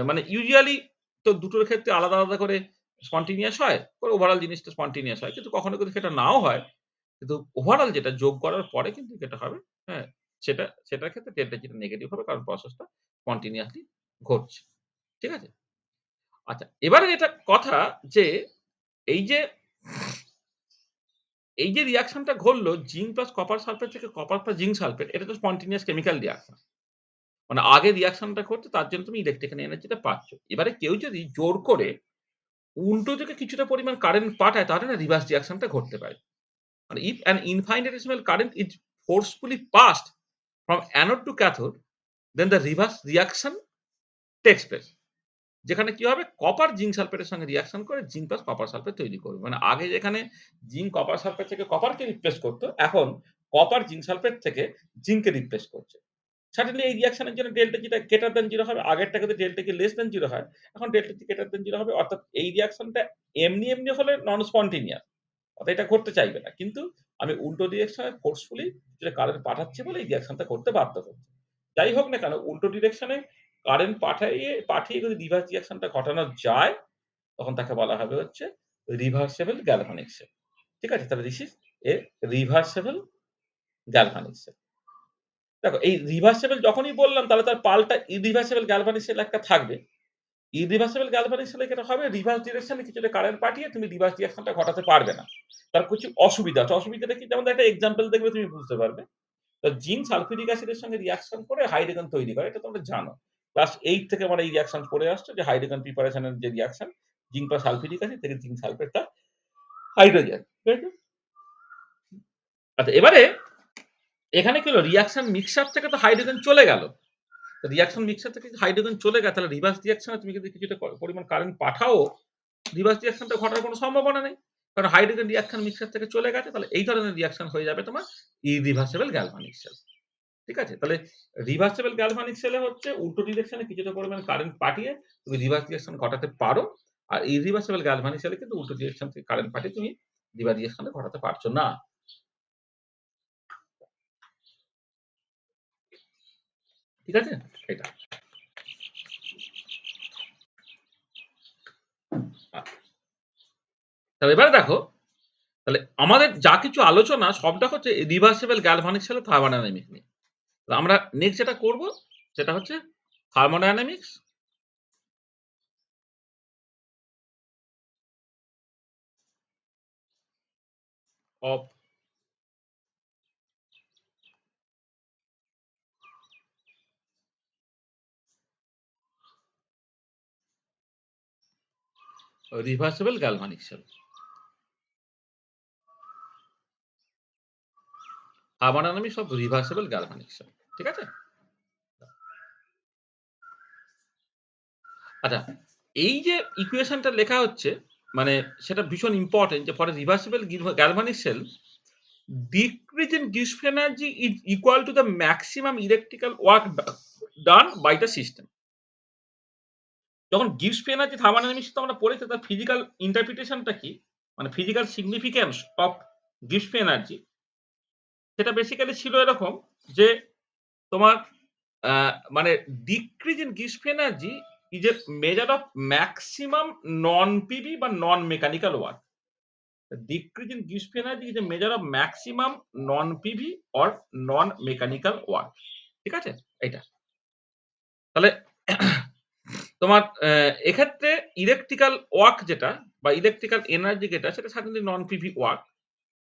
মানে ইউজুয়ালি তো দুটোর ক্ষেত্রে আলাদা, আলাদা করে স্পন্টেনিয়াস হয়। ওভারঅল জিনিসটা স্পন্টেনিয়াস হয়। কিন্তু কখনো কিন্তু সেটা নাও হয়। কিন্তু ওভারঅল যেটা যোগ করার পরে কিন্তু যেটা হবে, হ্যাঁ? সেটার ক্ষেত্রে ডেল্টা জিটা নেগেটিভ হবে, কারণ প্রসেসটা কন্টিনিউয়াসলি ঘটছে। ঠিক আছে? আচ্ছা, এবারে যেটা কথা যে এই যে এই যে রিঅ্যাকশনটা ঘটলো জিঙ্ক প্লাস কপার সালফেট থেকে কপার প্লাস জিঙ্ক সালফেট, এটা তো স্পন্টেনিয়াস কেমিক্যাল রিঅ্যাকশন। মানে আগে রিঅ্যাকশনটা ঘটছে, তার জন্য তুমি ইলেকট্রিক্যাল এনার্জিটা পাচ্ছ। এবারে কেউ যদি জোর করে উল্টো দিকে কিছুটা পরিমাণ কারেন্ট পাঠায়, তাহলে না রিভার্স রিঅ্যাকশনটা ঘটতে পারে। মানে if an infinitesimal current is forcefully passed from anode to cathode, then the reverse reaction takes place. যেখানে কি হবে? কপার জিঙ্ক সালফেটের সঙ্গে রিঅ্যাকশন করে জিঙ্ক প্লাস কপার সালফেট তৈরি করবে। মানে আগে যেখানে জিঙ্ক কপার সালফেট থেকে কপারকে রিপ্লেস করত, এখন কপার জিঙ্ক সালফেট থেকে জিঙ্ককে রিপ্লেস করছে। সাডেনলি এই রিঅ্যাকশন এর জন্য ডেল্টা জিটা গ্রেটার দ্যান 0 হবে। আগেরটা কিন্তু ডেল্টা জি লেস দ্যান 0 হয়। এখন ডেল্টা জি গ্রেটার দ্যান 0 হবে। অর্থাৎ এই রিঅ্যাকশনটা এমনি হলে নন স্পন্টেনিয়াস। অর্থাৎ এটা ঘটতে চাইবে না। কিন্তু আমি উল্টো ডিরেকশনে ফোর্সফুলি যেটা কারেন্ট পাঠাচ্ছি বলে এই রিঅ্যাকশনটা করতে বাধ্য হচ্ছে। যাই হোক না কেন, উল্টো ডিরেকশনে কারেন্ট পাঠিয়ে যদি রিভার্স রিঅ্যাকশনটা ঘটানো যায়, তখন তাকে বলা হবে হচ্ছে রিভার্সিবল গ্যালভানিক সেল। ঠিক আছে? তাহলে this is a reversible galvanic cell. দেখো, এই রিভার্সিবল যখনই বললাম, তাহলে তার পাল্টা ইরিভার্সিবল গ্যালভানিক সেল একটা থাকবে। ইরিভার্সিবল গ্যালভানিক সেলে যেটা হবে, রিভার্স ডিরেকশনে কিছুটা কারেন্ট পাঠিয়ে তুমি রিভার্স রিঅ্যাকশনটা ঘটাতে পারবে না। তার কিছু অসুবিধা আছে। অসুবিধাটা কি? যেমন একটা এক্সাম্পল দেখলে তুমি বুঝতে পারবে। তো জিঙ্ক সালফিউরিক অ্যাসিডের সঙ্গে রিঅ্যাকশন করে হাইড্রোজেন তৈরি করে। এটা তোমরা জানো। ক্লাস 8 থেকে আমরা এই রিঅ্যাকশন পড়ে আসছো যে হাইড্রোজেন প্রিপারেশন এর যে reaction, zinc plus sulphuric acid থেকে জিঙ্ক সালফেটটা হাইড্রোজেন। ঠিক আছে? আচ্ছা, এবারে এখানে কি হলো? রিঅ্যাকশন মিক্সার থেকে তো হাইড্রোজেন চলে গেল। রিঅ্যাকশন মিক্সার থেকে হাইড্রোজেন চলে গেছে, তাহলে রিভার্স রিঅ্যাকশনে তুমি যদি কিছুটা পরিমাণ কারেন্ট পাঠাও, রিভার্স রিঅ্যাকশনটা ঘটার কোনো সম্ভাবনা নেই। কারণ হাইড্রোজেন রিঅ্যাকশন মিক্সার থেকে চলে গেছে। তাহলে এই ধরনের রিঅ্যাকশন হয়ে যাবে তোমার ইরিভার্সিবল গ্যালভানিক সেল। ঠিক আছে? তাহলে রিভার্সিবল গ্যালভানিক সেলে হচ্ছে উল্টো ডিরেকশনে কিছুটা পরিমাণ কারেন্ট পাঠিয়ে তুমি রিভার্স রিঅ্যাকশন ঘটাতে পারো। আর ইরিভার্সিবল গ্যালভানিক সেলে কিন্তু উল্টো ডিরেকশন থেকে কারেন্ট পাঠিয়ে তুমি রিভার্স রিঅ্যাকশনটা ঘটাতে পারছো না। ঠিক আছে? এটা। তাহলে এবারে দেখো, তাহলে আমাদের যা কিছু আলোচনা সবটা হচ্ছে রিভার্সিবল গ্যালভানিক সেল ও থার্মোডাইনামিক নিয়ে। আমরা নেক্সট যেটা করব সেটা হচ্ছে thermodynamics of reversible galvanic cell. Thermodynamics of reversible galvanic cell. ঠিক আছে? আচ্ছা, এই যে ইকুয়েশনটা লেখা হচ্ছে মানে সেটা ভীষণ ইম্পর্টেন্ট যে for reversible galvanic cell decrease in Gibbs energy is equal to the maximum electrical work done by the system. যখন গিবস এনার্জি থার্মোডায়নামিক্স তো আমরা পড়েছি তার ফিজিক্যাল ইন্টারপ্রিটেশনটা কি মানে physical significance of Gibbs energy সেটা বেসিক্যালি ছিল এরকম যে তোমার মানে decrease in Gibbs energy is a measure of maximum non PV বা non mechanical work. decrease in Gibbs energy is a measure of maximum non PV or non mechanical work। ঠিক আছে? এটা তাহলে তোমার এক্ষেত্রে ইলেকট্রিক্যাল ওয়ার্ক যেটা বা ইলেকট্রিক্যাল এনার্জি যেটা সেটা সাধারণত নন পিভি ওয়ার্ক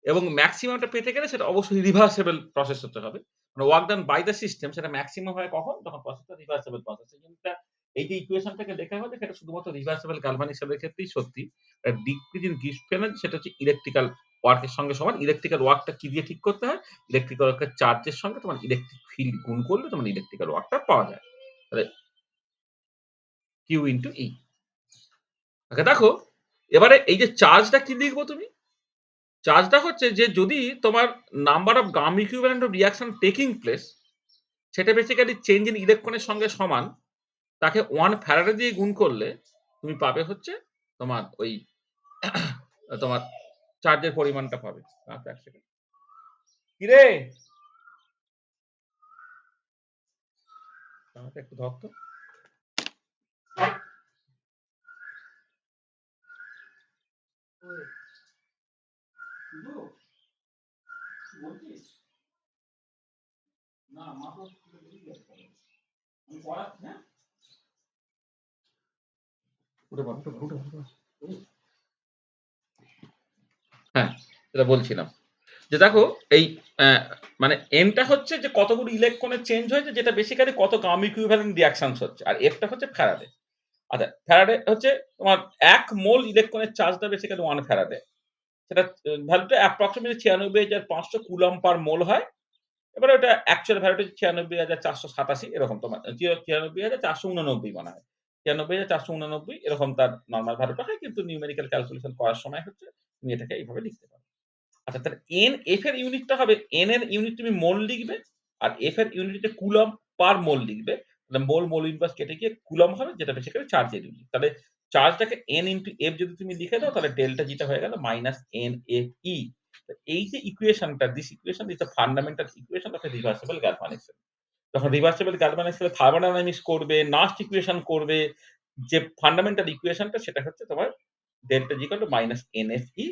এবং ম্যাক্সিমামটা পেতে গেলে সেটা অবশ্যই রিভার্সেবল প্রসেস হতে হবে। মানে work done by the system সেটা ম্যাক্সিমাম হয় কখন? যখন প্রসেসটা রিভার্সেবল প্রসেস। এইটা এই যে ইকুয়েশনটাকে লেখা হয়েছে সেটা শুধুমাত্র রিভার্সেবল গালভানিক সেলের ক্ষেত্রেই সত্যি। ডিক্রিজ ইন গিবস এনার্জি সেটা হচ্ছে ইলেকট্রিক্যাল ওয়ার্কের সঙ্গে সমান। ইলেকট্রিক্যাল ওয়ার্কটা কি দিয়ে ঠিক করতে হয়? ইলেকট্রিক্যাল ওয়ার্কের চার্জের সঙ্গে তোমার ইলেকট্রিক ফিল্ড গুণ করলে তোমার ইলেকট্রিক্যাল ওয়ার্কটা পাওয়া যায়। তাহলে Q ইনটু E। আচ্ছা দেখো, এবারে এই যে চার্জটা কি লিখবো তুমি? চার্জটা হচ্ছে যে যদি তোমার number of gram equivalent of reaction taking place সেটা বেসিক্যালি চেঞ্জ ইন ইলেকট্রনের সঙ্গে সমান, তাকে 1 ফ্যারাডে দিয়ে গুণ করলে তুমি পাবে হচ্ছে তোমার ওই তোমার চার্জের পরিমাণটা পাবে। আচ্ছা, এক সেকেন্ড। কি রে? আমাকে একটু ধর তো। বলছিস? না, মা তো আমি পড়াচ্ছি, হ্যাঁ? উঠে পড়, উঠে পড়, উঠে পড়। হ্যাঁ, যেটা বলছিলাম যে দেখো এই মানে এনটা হচ্ছে যে কতগুলো ইলেকট্রনের চেঞ্জ হয়েছে যেটা বেসিক্যালি কত গাম ইকুইভ্যালেন্ট রিঅ্যাকশনস হচ্ছে, আর এফটা হচ্ছে ফ্যারাডে। আচ্ছা, ফ্যারাডে হচ্ছে তোমার 1 মোল ইলেকট্রনের চার্জটা বেসিক্যালি 1 ফ্যারাডে। সেটা ভ্যালুটা অ্যাপ্রক্সিমেটলি ৯৬,৫০০ কুলম্ব পার মোল হয়। এবারে ওটা অ্যাকচুয়াল ভ্যালুটা ৯৬,৪৮৭ এরকম তোমার ৯৬,৪৮৯ মনে হয়। ৯৬,৪৮৯ এরকম তার নরমাল ভ্যালুটা হয়, কিন্তু নিউমেরিক্যাল ক্যালকুলেশন করার সময় হচ্ছে তুমি এটাকে এইভাবে লিখতে পারো। আচ্ছা, তাহলে এফ এর ইউনিটটা হবে, এর ইউনিট তুমি মোল লিখবে আর এফ এর ইউনিট হচ্ছে কুলম্ব পার মোল লিখবে। তাহলে মোল ইনভার্স কেটে গিয়ে কুলম্ব হবে যেটা বেসিক্যালি চার্জের ইউনিট। তাহলে চার্জটাকে এন ইনটু এফ যদি তুমি লিখে দাও তাহলে ডেল্টা জিটা হয়ে গেল মাইনাস এন এফ ই। এই যে ইকুয়েশনটা, this equation is the fundamental equation of a reversible galvanic cell. যখন রিভার্সিবল গ্যালভানিক সেলে থার্মোডায়নামিক্স করবে, নাস্ট ইকুয়েশন করবে, যে ফান্ডামেন্টাল ইকুয়েশনটা সেটা হচ্ছে তোমার delta G equal to minus N F E.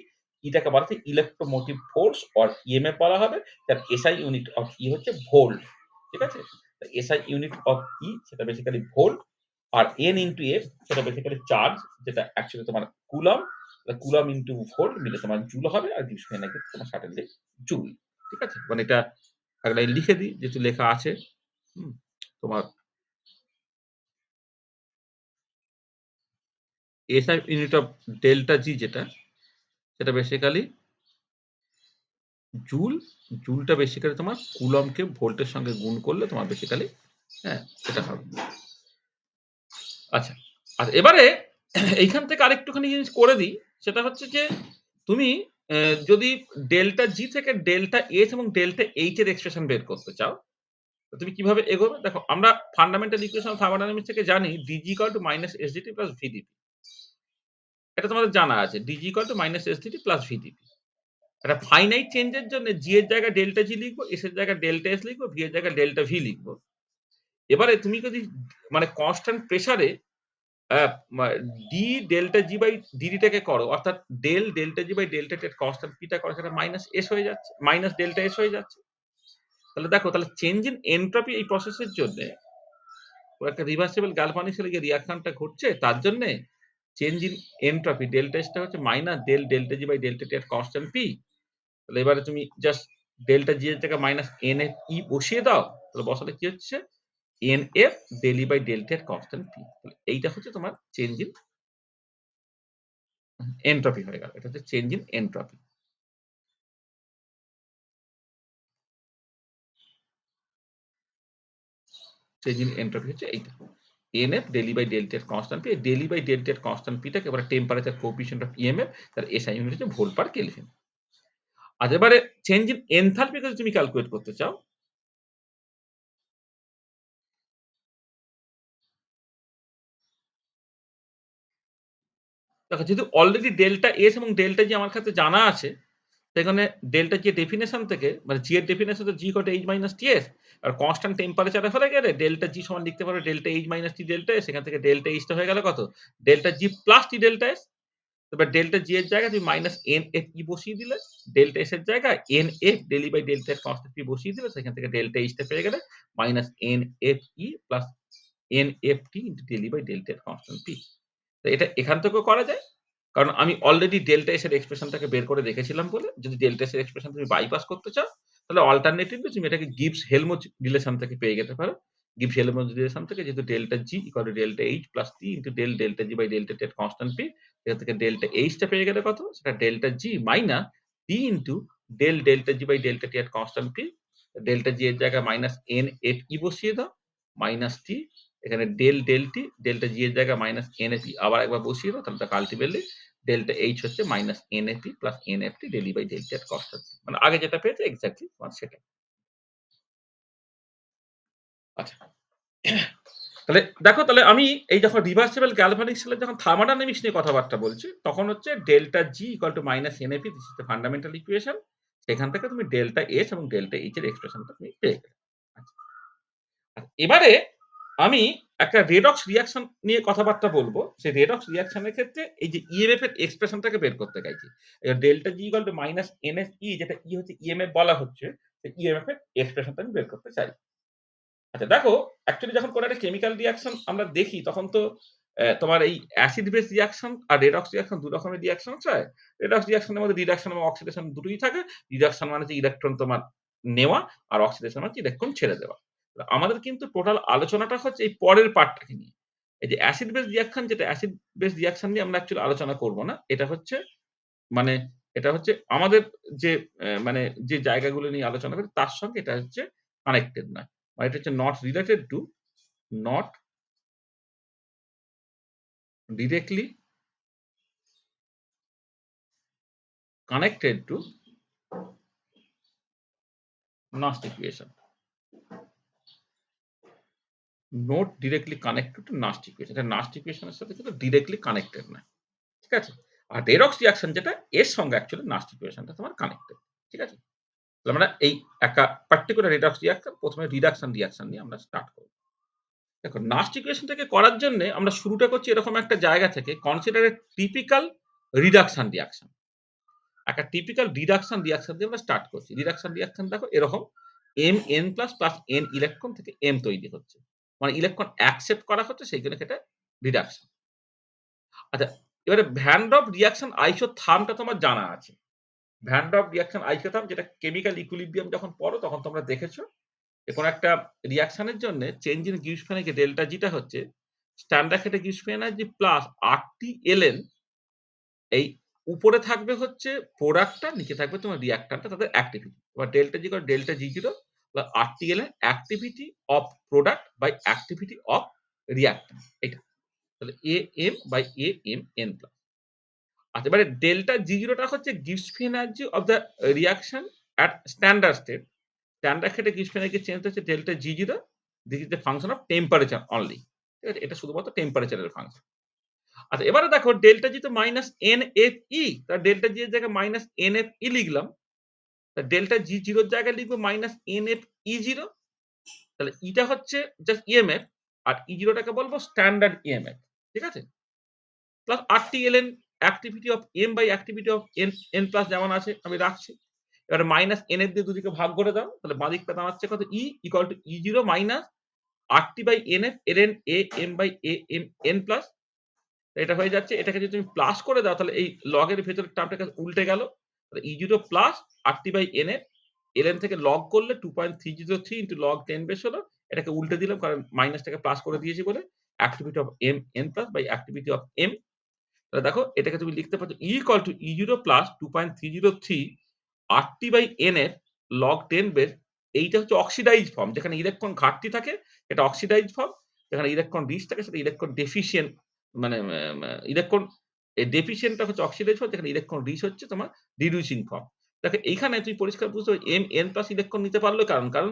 এটাকে বলা হচ্ছে ইলেকট্রোমোটিভ ফোর্স অর ইএমএফ বলা হবে। তার এসআই ইউনিট অফ ই হচ্ছে ভোল্ট। ঠিক আছে? এসআই ইউনিট অফ ই সেটা বেসিক্যালি ভোল্ট, আর এন ইনটু এফ সেটা বেসিক্যালি চার্জ, যেটা অ্যাকচুয়ালি তোমার কুলম্ব। কুলম্ব ইনটু ভোল্ট মিলে তোমার জুল হবে, আর গিবস এনার্জি তোমার সার্টেনলি জুল। ঠিক আছে? মানে এটা এক লাইন লিখে দিই যেহেতু লেখা আছে। হুম, তোমার এসআই ইউনিট অফ ডেল্টা জি যেটা সেটা বেসিক্যালি জুল। জুলটা বেসিক্যালি তোমার কুলম্বকে ভোল্টের সঙ্গে গুণ করলে তোমার বেসিক্যালি হ্যাঁ এটা হবে। আচ্ছা, আর এবারে এইখান থেকে আরেকটুখানি জিনিস করে দিই, সেটা হচ্ছে যে তুমি যদি ডেল্টা জি থেকে ডেল্টা এস এবং ডেল্টা এইচ এর এক্সপ্রেশন বের করতে চাও, তো তুমি কিভাবে এগোবে? দেখো, আমরা ফান্ডামেন্টাল ইকুয়েশন অফ থার্মোডায়নামিক্স থেকে জানি dG equal to minus SdT plus VdP. এটা তোমাদের জানা আছে, dG equal to minus SdT plus VdP. একটা ফাইনাইট চেঞ্জের জন্য জি এর জায়গায় ডেল্টা জি লিখবো, এস এর জায়গায় ডেল্টা এস লিখবো, ভি এর জায়গায় ডেল্টা ভি লিখবো। এবারে তুমি যদি মানে কনস্ট্যান্ট প্রেসারে ডি ডেল্টা জি বাই ডিডিটাকে করো, অর্থাৎ ডেল্টা জি বাই ডেল্টা টেট কনস্ট্যান্ট পিটা করো, সেটা মাইনাস এস হয়ে যাচ্ছে, মাইনাস ডেল্টা এস হয়ে যাচ্ছে। তাহলে দেখো তাহলে চেঞ্জ ইন এনট্রপি এই প্রসেসের জন্য একটা রিভার্সিবল গ্যালভানিক সেলে যে রিঅ্যাকশনটা ঘটছে তার জন্য চেঞ্জ ইন এনট্রপি ডেল্টা এসটা হচ্ছে minus delta G by delta T এর কনস্ট্যান্ট পি। তাহলে এবারে তুমি জাস্ট ডেল্টা জি এর জায়গায় মাইনাস এন এফ ই বসিয়ে দাও। তাহলে বসালে কি হচ্ছে n F del E by delta এর কনস্ট্যান্ট পি। তাহলে এইটা হচ্ছে তোমার চেঞ্জ ইন এনট্রপি হয়ে গেল। এটা হচ্ছে change in entropy. Change in entropy হচ্ছে এইটা। N F del E by delta এর constant P. Del E by delta এর কনস্ট্যান্ট পিটাকে এবারে টেম্পারেচার কোএফিসিয়েন্ট অফ ইএমএফ তার এসআই ইউনিট হচ্ছে ভোল্ট পার কেলভিন। আচ্ছা এবারে চেঞ্জ ইন এনথালপি যদি তুমি ক্যালকুলেট করতে চাও দেখো যেহেতু অলরেডি ডেল্টা এস এবং ডেল্টা জি আমার কাছে জানা আছে সেখানে ডেল্টা জি ডেফিনেশন থেকে মানে জি এর ডেফিনেশন তো জি কট এইচ মাইনাস টি এস আর কনস্ট্যান্ট টেম্পারেচারে ফেলে গেলে ডেল্টা জি সমান লিখতে পারো ডেল্টা এইচ মাইনাস টি ডেল্টা এস সেখান থেকে ডেল্টা এইচটা হয়ে গেল কত ডেল্টা জি প্লাস টি ডেল্টা এস। এবার ডেল্টা জি এর জায়গায় তুমি মাইনাস এন এফ ই বসিয়ে দিলে ডেল্টা এস এর জায়গায় n F del E by delta এর কনস্ট্যান্ট পি বসিয়ে দিলে সেখান থেকে ডেল্টা এইচটা পেয়ে গেলে minus N F E plus n F T into del E by delta এর কনস্ট্যান্ট পি। তো এটা এখান থেকেও করা যায়। কারণ আমি অলরেডি ডেল্টা এস এর এক্সপ্রেশনটাকে বের করে রেখেছিলাম বলে যদি ডেল্টা এস এর এক্সপ্রেশন তুমি বাইপাস করতে চাও তাহলে অল্টারনেটিভলি তুমি এটাকে গিবস হেলমজ রিলেশন থেকে পেয়ে যেতে পারো। গিবস হেলমজ রিলেশন থেকে যেহেতু delta G equal to delta H plus T into delta G by delta T এর কনস্ট্যান্ট পি। এখান থেকে ডেল্টা এইচটা পেয়ে গেলে কত সেটা delta G minus T into delta G by delta T এর কনস্ট্যান্ট পি। ডেল্টা জি এর জায়গায় মাইনাস এন এফ ই বসিয়ে দাও মাইনাস টি এখানে ডেল টি ডেল্টা জি এর জায়গায় মাইনাস এন এফ ই আবার একবার বসিয়ে দাও তাহলে আলটিমেটলি ডেল্টা এইচ হচ্ছে minus NFE plus NFT del E by delta এর কনস্ট্যান্ট। মানে আগে যেটা পেয়েছে এক্স্যাক্টলি তোমার সেটা। আচ্ছা তাহলে দেখো তাহলে আমি এই যখন রিভার্সিবল গ্যালভানিক সেলের যখন থার্মোডাইনামিক্স নিয়ে কথাবার্তা বলছি তখন হচ্ছে delta G equal to minus NFE this is the fundamental equation. সেখান থেকে তুমি ডেল্টা এস এবং ডেল্টা এইচ এর এক্সপ্রেশনটা তুমি পেয়ে গেলে। আচ্ছা এবারে আমি একটা রেডক্স রিঅ্যাকশন নিয়ে কথাবার্তা বলবো। সেই রেডক্স রিঅ্যাকশনের ক্ষেত্রে এই যে ইএমএফ এর এক্সপ্রেশনটাকে বের করতে চাইছি। Delta G equal to minus NS E যেটা ই হচ্ছে ইএমএফ বলা হচ্ছে সেই ইএমএফ এর এক্সপ্রেশনটা আমি বের করতে চাই। আচ্ছা দেখো অ্যাকচুয়ালি যখন কোনো একটা কেমিক্যাল রিঅ্যাকশন আমরা দেখি তখন তো তোমার এই অ্যাসিড বেস রিঅ্যাকশন আর রেডক্স রিঅ্যাকশন ২ রকমের রিঅ্যাকশন হয়। রেডক্স রিঅ্যাকশনের মধ্যে রিডাকশন এবং অক্সিডেশন দুটোই থাকে। রিডাকশন মানে হচ্ছে ইলেকট্রন তোমার নেওয়া আর অক্সিডেশন মানে হচ্ছে ইলেকট্রন ছেড়ে দেওয়া। আমাদের কিন্তু টোটাল আলোচনাটা হচ্ছে এই পরের পার্টটাকে নিয়ে। এই যে অ্যাসিড বেস রিঅ্যাকশন যেটা অ্যাসিড বেস রিঅ্যাকশন নিয়ে আমরা অ্যাকচুয়ালি আলোচনা করব না। এটা হচ্ছে মানে এটা হচ্ছে আমাদের যে মানে যে জায়গাগুলো নিয়ে আলোচনা করি তার সঙ্গে এটা হচ্ছে কানেক্টেড নয়। মানে এটা হচ্ছে not related to not directly connected to Nast equation. Not directly connected to Nast equation. এটা Nast equation এর সাথে কিন্তু directly connected না। ঠিক আছে? আর রেডক্স রিঅ্যাকশন যেটা এর সঙ্গে অ্যাকচুয়ালি Nast ইকুয়েশনটা তোমার কানেক্টেড। ঠিক আছে? তাহলে আমরা এই একটা পার্টিকুলার রেডক্স রিঅ্যাকশন প্রথমে রিডাকশন রিঅ্যাকশন নিয়ে আমরা স্টার্ট করব। দেখো নাস্ট ইকুয়েশনটাকে করার জন্য আমরা শুরুটা করছি এরকম একটা জায়গা থেকে কনসিডার এ টিপিক্যাল রিডাকশন রিঅ্যাকশন। একটা টিপিক্যাল রিডাকশন রিঅ্যাকশন দিয়ে আমরা স্টার্ট করছি। রিডাকশন রিঅ্যাকশন দেখো এরকম Mn প্লাস n ইলেকট্রন থেকে M তৈরি হচ্ছে। মানে ইলেকট্রন অ্যাকসেপ্ট করা হচ্ছে সেইজন্য এটা রিডাকশন। আচ্ছা এবারে ভ্যান ডর্ফ রিঅ্যাকশন আইসোথার্মটা তোমার জানা আছে। ভ্যান ডর্ফ রিঅ্যাকশন আইসোথার্ম যেটা কেমিক্যাল ইকুইলিব্রিয়াম যখন পড়ো তখন তোমরা দেখেছো যে কোন একটা রিঅ্যাকশনের জন্য চেঞ্জ ইন গিভস যে ডেল্টা জিটা হচ্ছে স্ট্যান্ডার্ড ক্ষেত্রে গিভস এনার্জি প্লাস RT ln এই উপরে থাকবে হচ্ছে প্রোডাক্টটা নিচে থাকবে তোমার রিঅ্যাক্ট্যান্টটা তাদের অ্যাক্টিভিটি। এবার delta G delta G zero plus RT ln activity of product by activity of reactant এটা। তাহলে AM by AM n plus. আচ্ছা এবারে ডেল্টা জি জিরোটা হচ্ছে গিভস energy of the reaction at standard state. Standard ক্ষেত্রে গিভস এনার্জি চেঞ্জ হচ্ছে delta G zero this is the function of temperature only. ঠিক আছে? এটা শুধুমাত্র টেম্পারেচারের ফাংশন। আচ্ছা এবারে দেখো ডেল্টা জি তো মাইনাস NFE তার ডেল্টা জি এর জায়গায় মাইনাস NFE লিখলাম। তা ডেল্টা জি জিরো এর জায়গায় লিখবো মাইনাস NFE0 তাহলে ইটা হচ্ছে জাস্ট ইএমএফ আর E0 টাকে বলবো স্ট্যান্ডার্ড ইএমএফ। ঠিক আছে? Plus RT ln activity of M by activity of n plus যেমন আছে আমি রাখছি। এবারে মাইনাস n এর দিয়ে দুদিকে ভাগ করে দাও। তাহলে বাঁ দিকটা দাঁড়াচ্ছে কত? E equal to E0 minus RT/NF ln AM/AM plus এটা হয়ে যাচ্ছে। এটাকে যদি তুমি প্লাস করে দাও তাহলে এই লগ এর ভেতরের টার্মটা উল্টে গেল। তাহলে E0 প্লাস RT/NF ln থেকে লগ করলে 2.303 ইন্টু log 10 বেস হলো। এটাকে উল্টে দিলাম কারণ মাইনাসটাকে প্লাস করে দিয়েছি বলে। activity of mn plus by activity of m। তাহলে দেখো এটাকে তুমি লিখতে পারছো E equal to E0 plus 2.303 RT/NF log 10 base. এইটা হচ্ছে অক্সিডাইজড ফর্ম যেখানে ইলেকট্রন ঘাটতি থাকে এটা অক্সিডাইজড ফর্ম, যেখানে ইলেকট্রন রিচ থাকে সেটা ইলেকট্রন ডেফিশিয়েন্ট মানে ইলেকট্রন ডেফিশিয়েন্টটা হচ্ছে অক্সিডাইজড ফর্ম যেখানে ইলেকট্রন রিচ হচ্ছে তোমার রিডিউসিং ফর্ম। দেখো এইখানে তুমি পরিষ্কার বুঝতে পারবে Mn প্লাস ইলেকট্রন নিতে পারলো কারণ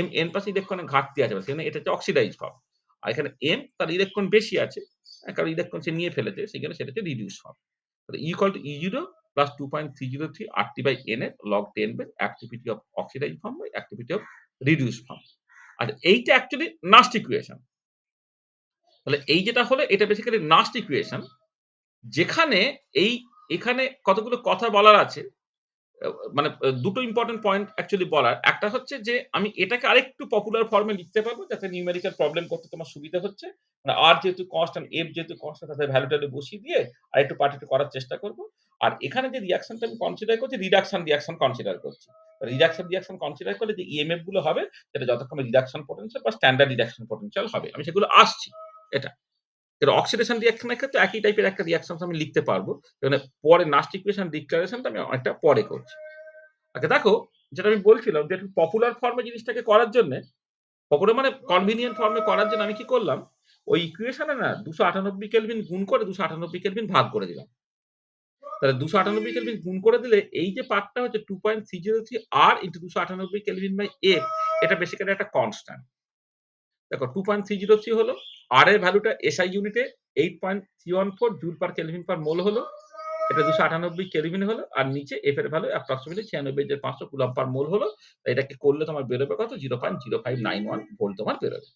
Mn প্লাস ইলেকট্রনের ঘাটতি আছে সেখানে এটা হচ্ছে অক্সিডাইজড ফর্ম। আর এখানে M তার ইলেকট্রন বেশি আছে কারণ ইলেকট্রন সে নিয়ে ফেলেছে সেখানে সেটা হচ্ছে রিডিউস ফর্ম। তাহলে E equal to E0 plus 2.303 RT/NF log 10 base activity of oxidized form by activity of reduced form। আচ্ছা এইটা অ্যাকচুয়ালি নাস্ট ইকুয়েশন। তাহলে এই যেটা হলো এটা বেসিক্যালি নাস্ট ইকুয়েশন যেখানে এখানে কতগুলো কথা বলার আছে। মানে দুটো ইম্পোর্টেন্ট পয়েন্ট অ্যাকচুয়ালি বলার। একটা হচ্ছে যে আমি এটাকে আরেকটু পপুলার ফর্মে লিখতে পারবো যাতে নিউমেরিক্যাল প্রবলেম করতে তোমার সুবিধা হচ্ছে। মানে আর যেহেতু কনস্ট্যান্ট, এফ যেহেতু কনস্ট্যান্ট তাদের ভ্যালু ট্যালু বসিয়ে দিয়ে আরেকটু পার্টিটু করার চেষ্টা করব। আর এখানে যে রিঅ্যাকশনটা আমি কনসিডার করছি রিডাকশন কনসিডার করছি। রিডাকশন কনসিডার করলে যে ইএমএফ গুলো হবে সেটা যথাক্রমে রিডাকশন পোটেনশিয়াল বা স্ট্যান্ডার্ড রিডাকশন পোটেনশিয়াল হবে। আমি সেগুলো আসছি এটা। এর অক্সিডেশন রিঅ্যাকশনের ক্ষেত্রে একই টাইপের একটা রিঅ্যাকশন আমি লিখতে পারবো। মানে পরে নাস্ট ইকুয়েশন ডিক্লারেশনটা আমি অনেকটা পরে করছি। আচ্ছা দেখো যেটা আমি বলছিলাম যে একটু পপুলার ফর্মে জিনিসটাকে করার জন্য পপুলার মানে কনভিনিয়েন্ট ফর্মে করার জন্য আমি কি করলাম ওই ইকুয়েশনে না 298 কেলভিন গুণ করে 298 কেলভিন ভাগ করে দিলাম। তাহলে 298 কেলভিন গুণ করে দিলে এই যে পার্টটা হচ্ছে 2.303 R into 298 kelvin by F এটা বেসিক্যালি একটা কনস্ট্যান্ট। দেখো 2.303 হলো R এর ভ্যালুটা SI ইউনিটে 8.314 জুল পার কেলভিন পার মোল হলো। এটা 298 কেলভিন হলো আর নিচে F এর ভ্যালু অ্যাপ্রক্সিমেটলি 96,500 কুলম্ব পার মোল হলো। এটাকে করলে তোমার বেরোবে কত 0.0591 ভোল্ট তোমার বেরোবে।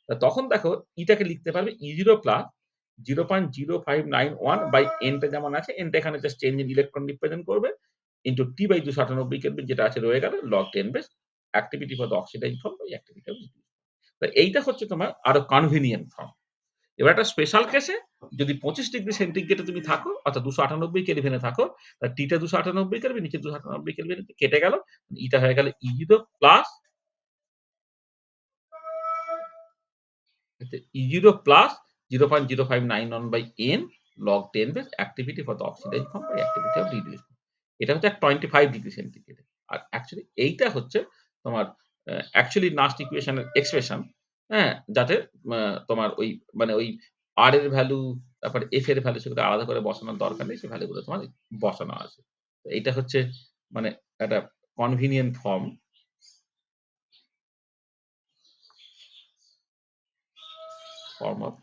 তখন দেখো ইটাকে লিখতে পারবে E0 প্লাস 0.0591 বাই এনটা যেমন আছে এনটা এখানে just change in electron represent করবে ইনটু টি বাই 298 কেলভিন যেটা আছে রয়ে গেল log 10 base activity for the oxidised form by activity of এইটা হচ্ছে তোমার আরো কনভিনিয়েন্ট ফর্ম। এবার একটা স্পেশাল কেসে যদি 25 ডিগ্রি সেন্টিগ্রেডে তুমি থাকো অর্থাৎ 298 কেলভিনে থাকো তাহলে টিটা 298 কেলভিন নিচে 298 কেলভিন কেটে গেল ইটা হয়ে গেল E0 plus E0 plus 0.0591 by n log 10 base activity for the oxidized form by activity of reduced form। এটা হচ্ছে 25 ডিগ্রি সেন্টিগ্রেড। আর অ্যাকচুয়ালি এইটা হচ্ছে তোমার অ্যাকচুয়ালি নাস্ট ইকুয়েশনের এক্সপ্রেশন, হ্যাঁ? যাতে তোমার ওই মানে ওই আর এর ভ্যালু তারপরে এফ এর ভ্যালু সেগুলো আলাদা করে বসানোর দরকার নেই। সেই ভ্যালুগুলো তোমার বসানো আছে। তো এইটা হচ্ছে মানে একটা কনভিনিয়েন্ট ফর্ম অফ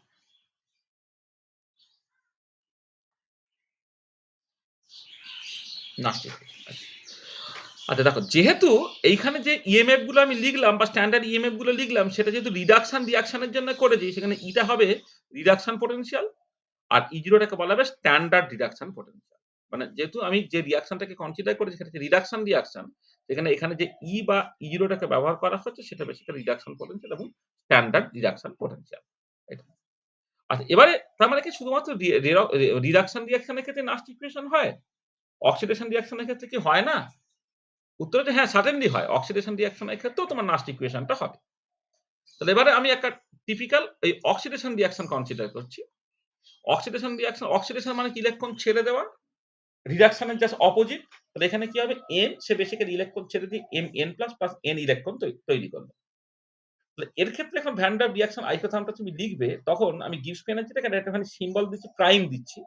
নাস্ট ইকুয়েশন। আচ্ছা দেখো যেহেতু এইখানে যে ইএমএফ গুলো আমি লিখলাম বা স্ট্যান্ডার্ড ইএমএফ গুলো লিখলাম সেটা যেহেতু রিডাকশন রিঅ্যাকশনের জন্য করেছি সেখানে ইটা হবে রিডাকশন পোটেনশিয়াল আর E0 টাকে বলা হবে স্ট্যান্ডার্ড রিডাকশন পোটেনশিয়াল। মানে যেহেতু আমি যে রিঅ্যাকশনটাকে কনসিডার করেছি সেটা হচ্ছে রিডাকশন রিঅ্যাকশন সেখানে এখানে যে ই বা E0 টাকে ব্যবহার করা হচ্ছে সেটা বেসিক্যালি রিডাকশন পোটেনশিয়াল এবং স্ট্যান্ডার্ড রিডাকশন পোটেনশিয়াল। এটা আচ্ছা এবারে তার মানে কি শুধুমাত্র রিডাকশন রিঅ্যাকশনের ক্ষেত্রে নাস্ট ইকুয়েশন হয়? অক্সিডেশন রিঅ্যাকশনের ক্ষেত্রে কি হয় না? উত্তর হচ্ছে হ্যাঁ, সার্টেনলি হয়। অক্সিডেশন রিঅ্যাকশন এর ক্ষেত্রেও তোমার নাস্ট ইকুয়েশনটা হবে। তাহলে এবারে আমি একটা টিপিক্যাল এই অক্সিডেশন রিঅ্যাকশন কনসিডার করছি। অক্সিডেশন মানে কি ইলেকট্রন ছেড়ে দেওয়া। রিডাকশন এর জাস্ট অপোজিট। তাহলে এখানে কি হবে n সে বেসিক্যালি ইলেকট্রন ছেড়ে দিয়ে Mn প্লাস n ইলেকট্রন তৈরি করবে। তাহলে এর ক্ষেত্রে এখন ভ্যান ডার রিঅ্যাকশন আইসোথার্মটা তুমি লিখবে তখন আমি গিবস এনার্জিটাকে একটুখানি সিম্বল দিচ্ছি প্রাইম দিচ্ছি।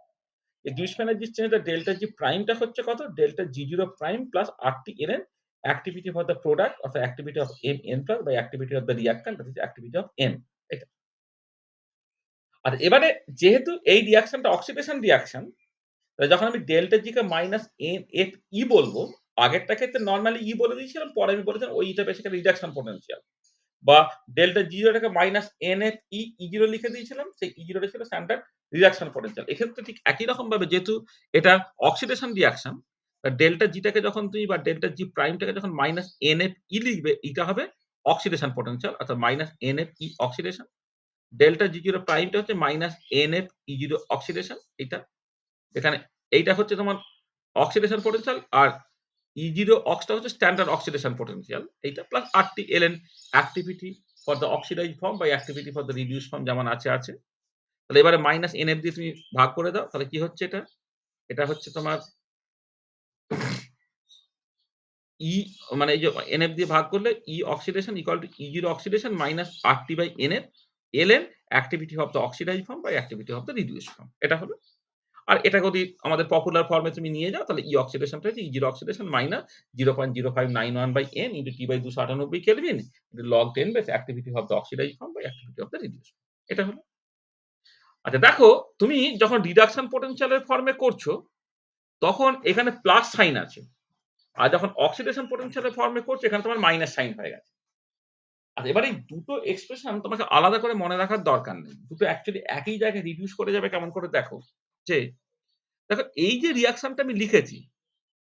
এই গিবস এনার্জির চেঞ্জটা ডেল্টা জি প্রাইমটা হচ্ছে কত? Delta G0 prime plus RT ln activity for the product of the activity of Mn plus by activity of the reactant that is activity of M এটা। আর এবারে যেহেতু এই রিঅ্যাকশনটা অক্সিডেশন রিঅ্যাকশন তাহলে যখন আমি ডেল্টা জি কে মাইনাস এন এফ ই বলবো আগেরটা ক্ষেত্রে নরমালি ই বলে দিয়েছিলাম পরে আমি বলেছিলাম ওইটা বেসিক্যালি রিডাকশন পোটেনশিয়াল বা ডেল্টা জিরোটাকে মাইনাস এন এফ ই ই0 লিখে দিয়েছিলাম সেই ই0টা ছিল স্ট্যান্ডার্ড রিডাকশন পোটেনশিয়াল। এক্ষেত্রে ঠিক একই রকম ভাবে যেহেতু এটা অক্সিডেশন রিঅ্যাকশন ডেল্টা জিটাকে যখন তুমি বা ডেল্টা জি প্রাইমটাকে যখন মাইনাস NFE লিখবে, এটা হবে অক্সিডেশন পোটেনশিয়াল অর্থাৎ minus NFE oxidation. Delta G0 প্রাইমটা হচ্ছে মাইনাস NFE0 অক্সিডেশন এইটা। এখানে এইটা হচ্ছে তোমার অক্সিডেশন পোটেনশিয়াল আর E0 অক্সটা হচ্ছে স্ট্যান্ডার্ড অক্সিডেশন পোটেনশিয়াল এইটা plus RT ln activity for the oxidised form বা activity for the reduced form যেমন আছে। তাহলে এবারে মাইনাস NF দিয়ে তুমি ভাগ করে দাও। তাহলে কি হচ্ছে এটা? এটা হচ্ছে তোমার E মানে এই যে NF দিয়ে ভাগ করলে E oxidation equal to E0 oxidation minus RT by NF ln activity of the oxidised form by activity of the reduced form. এটা হলো। আর এটা যদি আমাদের পপুলার ফর্মে তুমি নিয়ে যাও তাহলে E অক্সিডেশনটা হচ্ছে E0 oxidation minus 0.0591 by N into T by 298 kelvin log 10 base activity of the oxidised form by activity of the reduced form. এটা হলো। আচ্ছা দেখো, তুমি যখন রিডাকশন পোটেনশিয়াল এর ফর্মে করছো তখন এখানে প্লাস সাইন আছে। আর যখন অক্সিডেশন পোটেনশিয়াল এর ফর্মে করছো এখানে তোমার মাইনাস সাইন হয়ে গেছে। আচ্ছা এবার এই দুটো এক্সপ্রেশন তোমাকে আলাদা করে মনে রাখার দরকার নেই। দুটো অ্যাকচুয়ালি একই জায়গায় রিডিউস করে যাবে কেমন করে দেখো। যে দেখো এই যে রিঅ্যাকশনটা আমি লিখেছি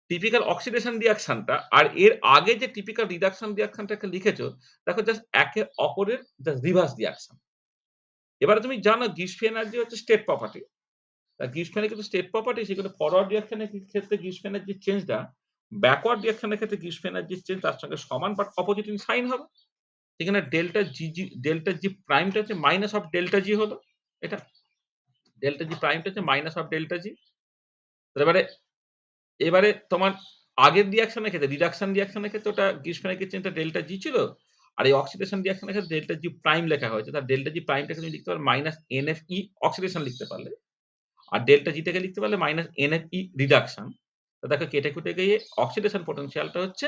টিপিক্যাল অক্সিডেশন রিঅ্যাকশনটা আর এর আগে যে টিপিক্যাল রিডাকশন রিঅ্যাকশনটাকে লিখেছো দেখো জাস্ট একে অপরের জাস্ট রিভার্স রিঅ্যাকশন। এবারে তুমি জানো গিবস এনার্জি হচ্ছে স্টেট প্রপার্টি। গিবস এর কিন্তু স্টেট প্রপার্টি সেখানে ফরওয়ার্ড রিঅ্যাকশনের ক্ষেত্রে গিবস এনার্জির চেঞ্জটা ব্যাকওয়ার্ড রিঅ্যাকশনের ক্ষেত্রে গিবস এনার্জির চেঞ্জ তার সঙ্গে সমান বাট অপোজিট ইন সাইন হবে। এখানে ডেল্টা জি প্রাইমটা হচ্ছে মাইনাস অফ ডেল্টা জি হলো এটা। ডেল্টা জি প্রাইমটা হচ্ছে মাইনাস অফ ডেল্টা জি। এবারে এবারে তোমার আগের রিঅ্যাকশনের ক্ষেত্রে রিডাকশন রিঅ্যাকশনের ক্ষেত্রে ওটা গিবস এনার্জির চেঞ্জটা ডেল্টা জি ছিল। আর এই অক্সিডেশন রিঅ্যাকশনের ক্ষেত্রে ডেল্টা জি প্রাইম লেখা হয়েছে। তার ডেল্টা জি প্রাইমটাকে তুমি লিখতে পারো মাইনাস NFE অক্সিডেশন লিখতে পারলে। আর ডেল্টা জি থেকে লিখতে পারলে মাইনাস NFE রিডাকশন। তো দেখো কেটে কুটে গিয়ে অক্সিডেশন পোটেনশিয়ালটা হচ্ছে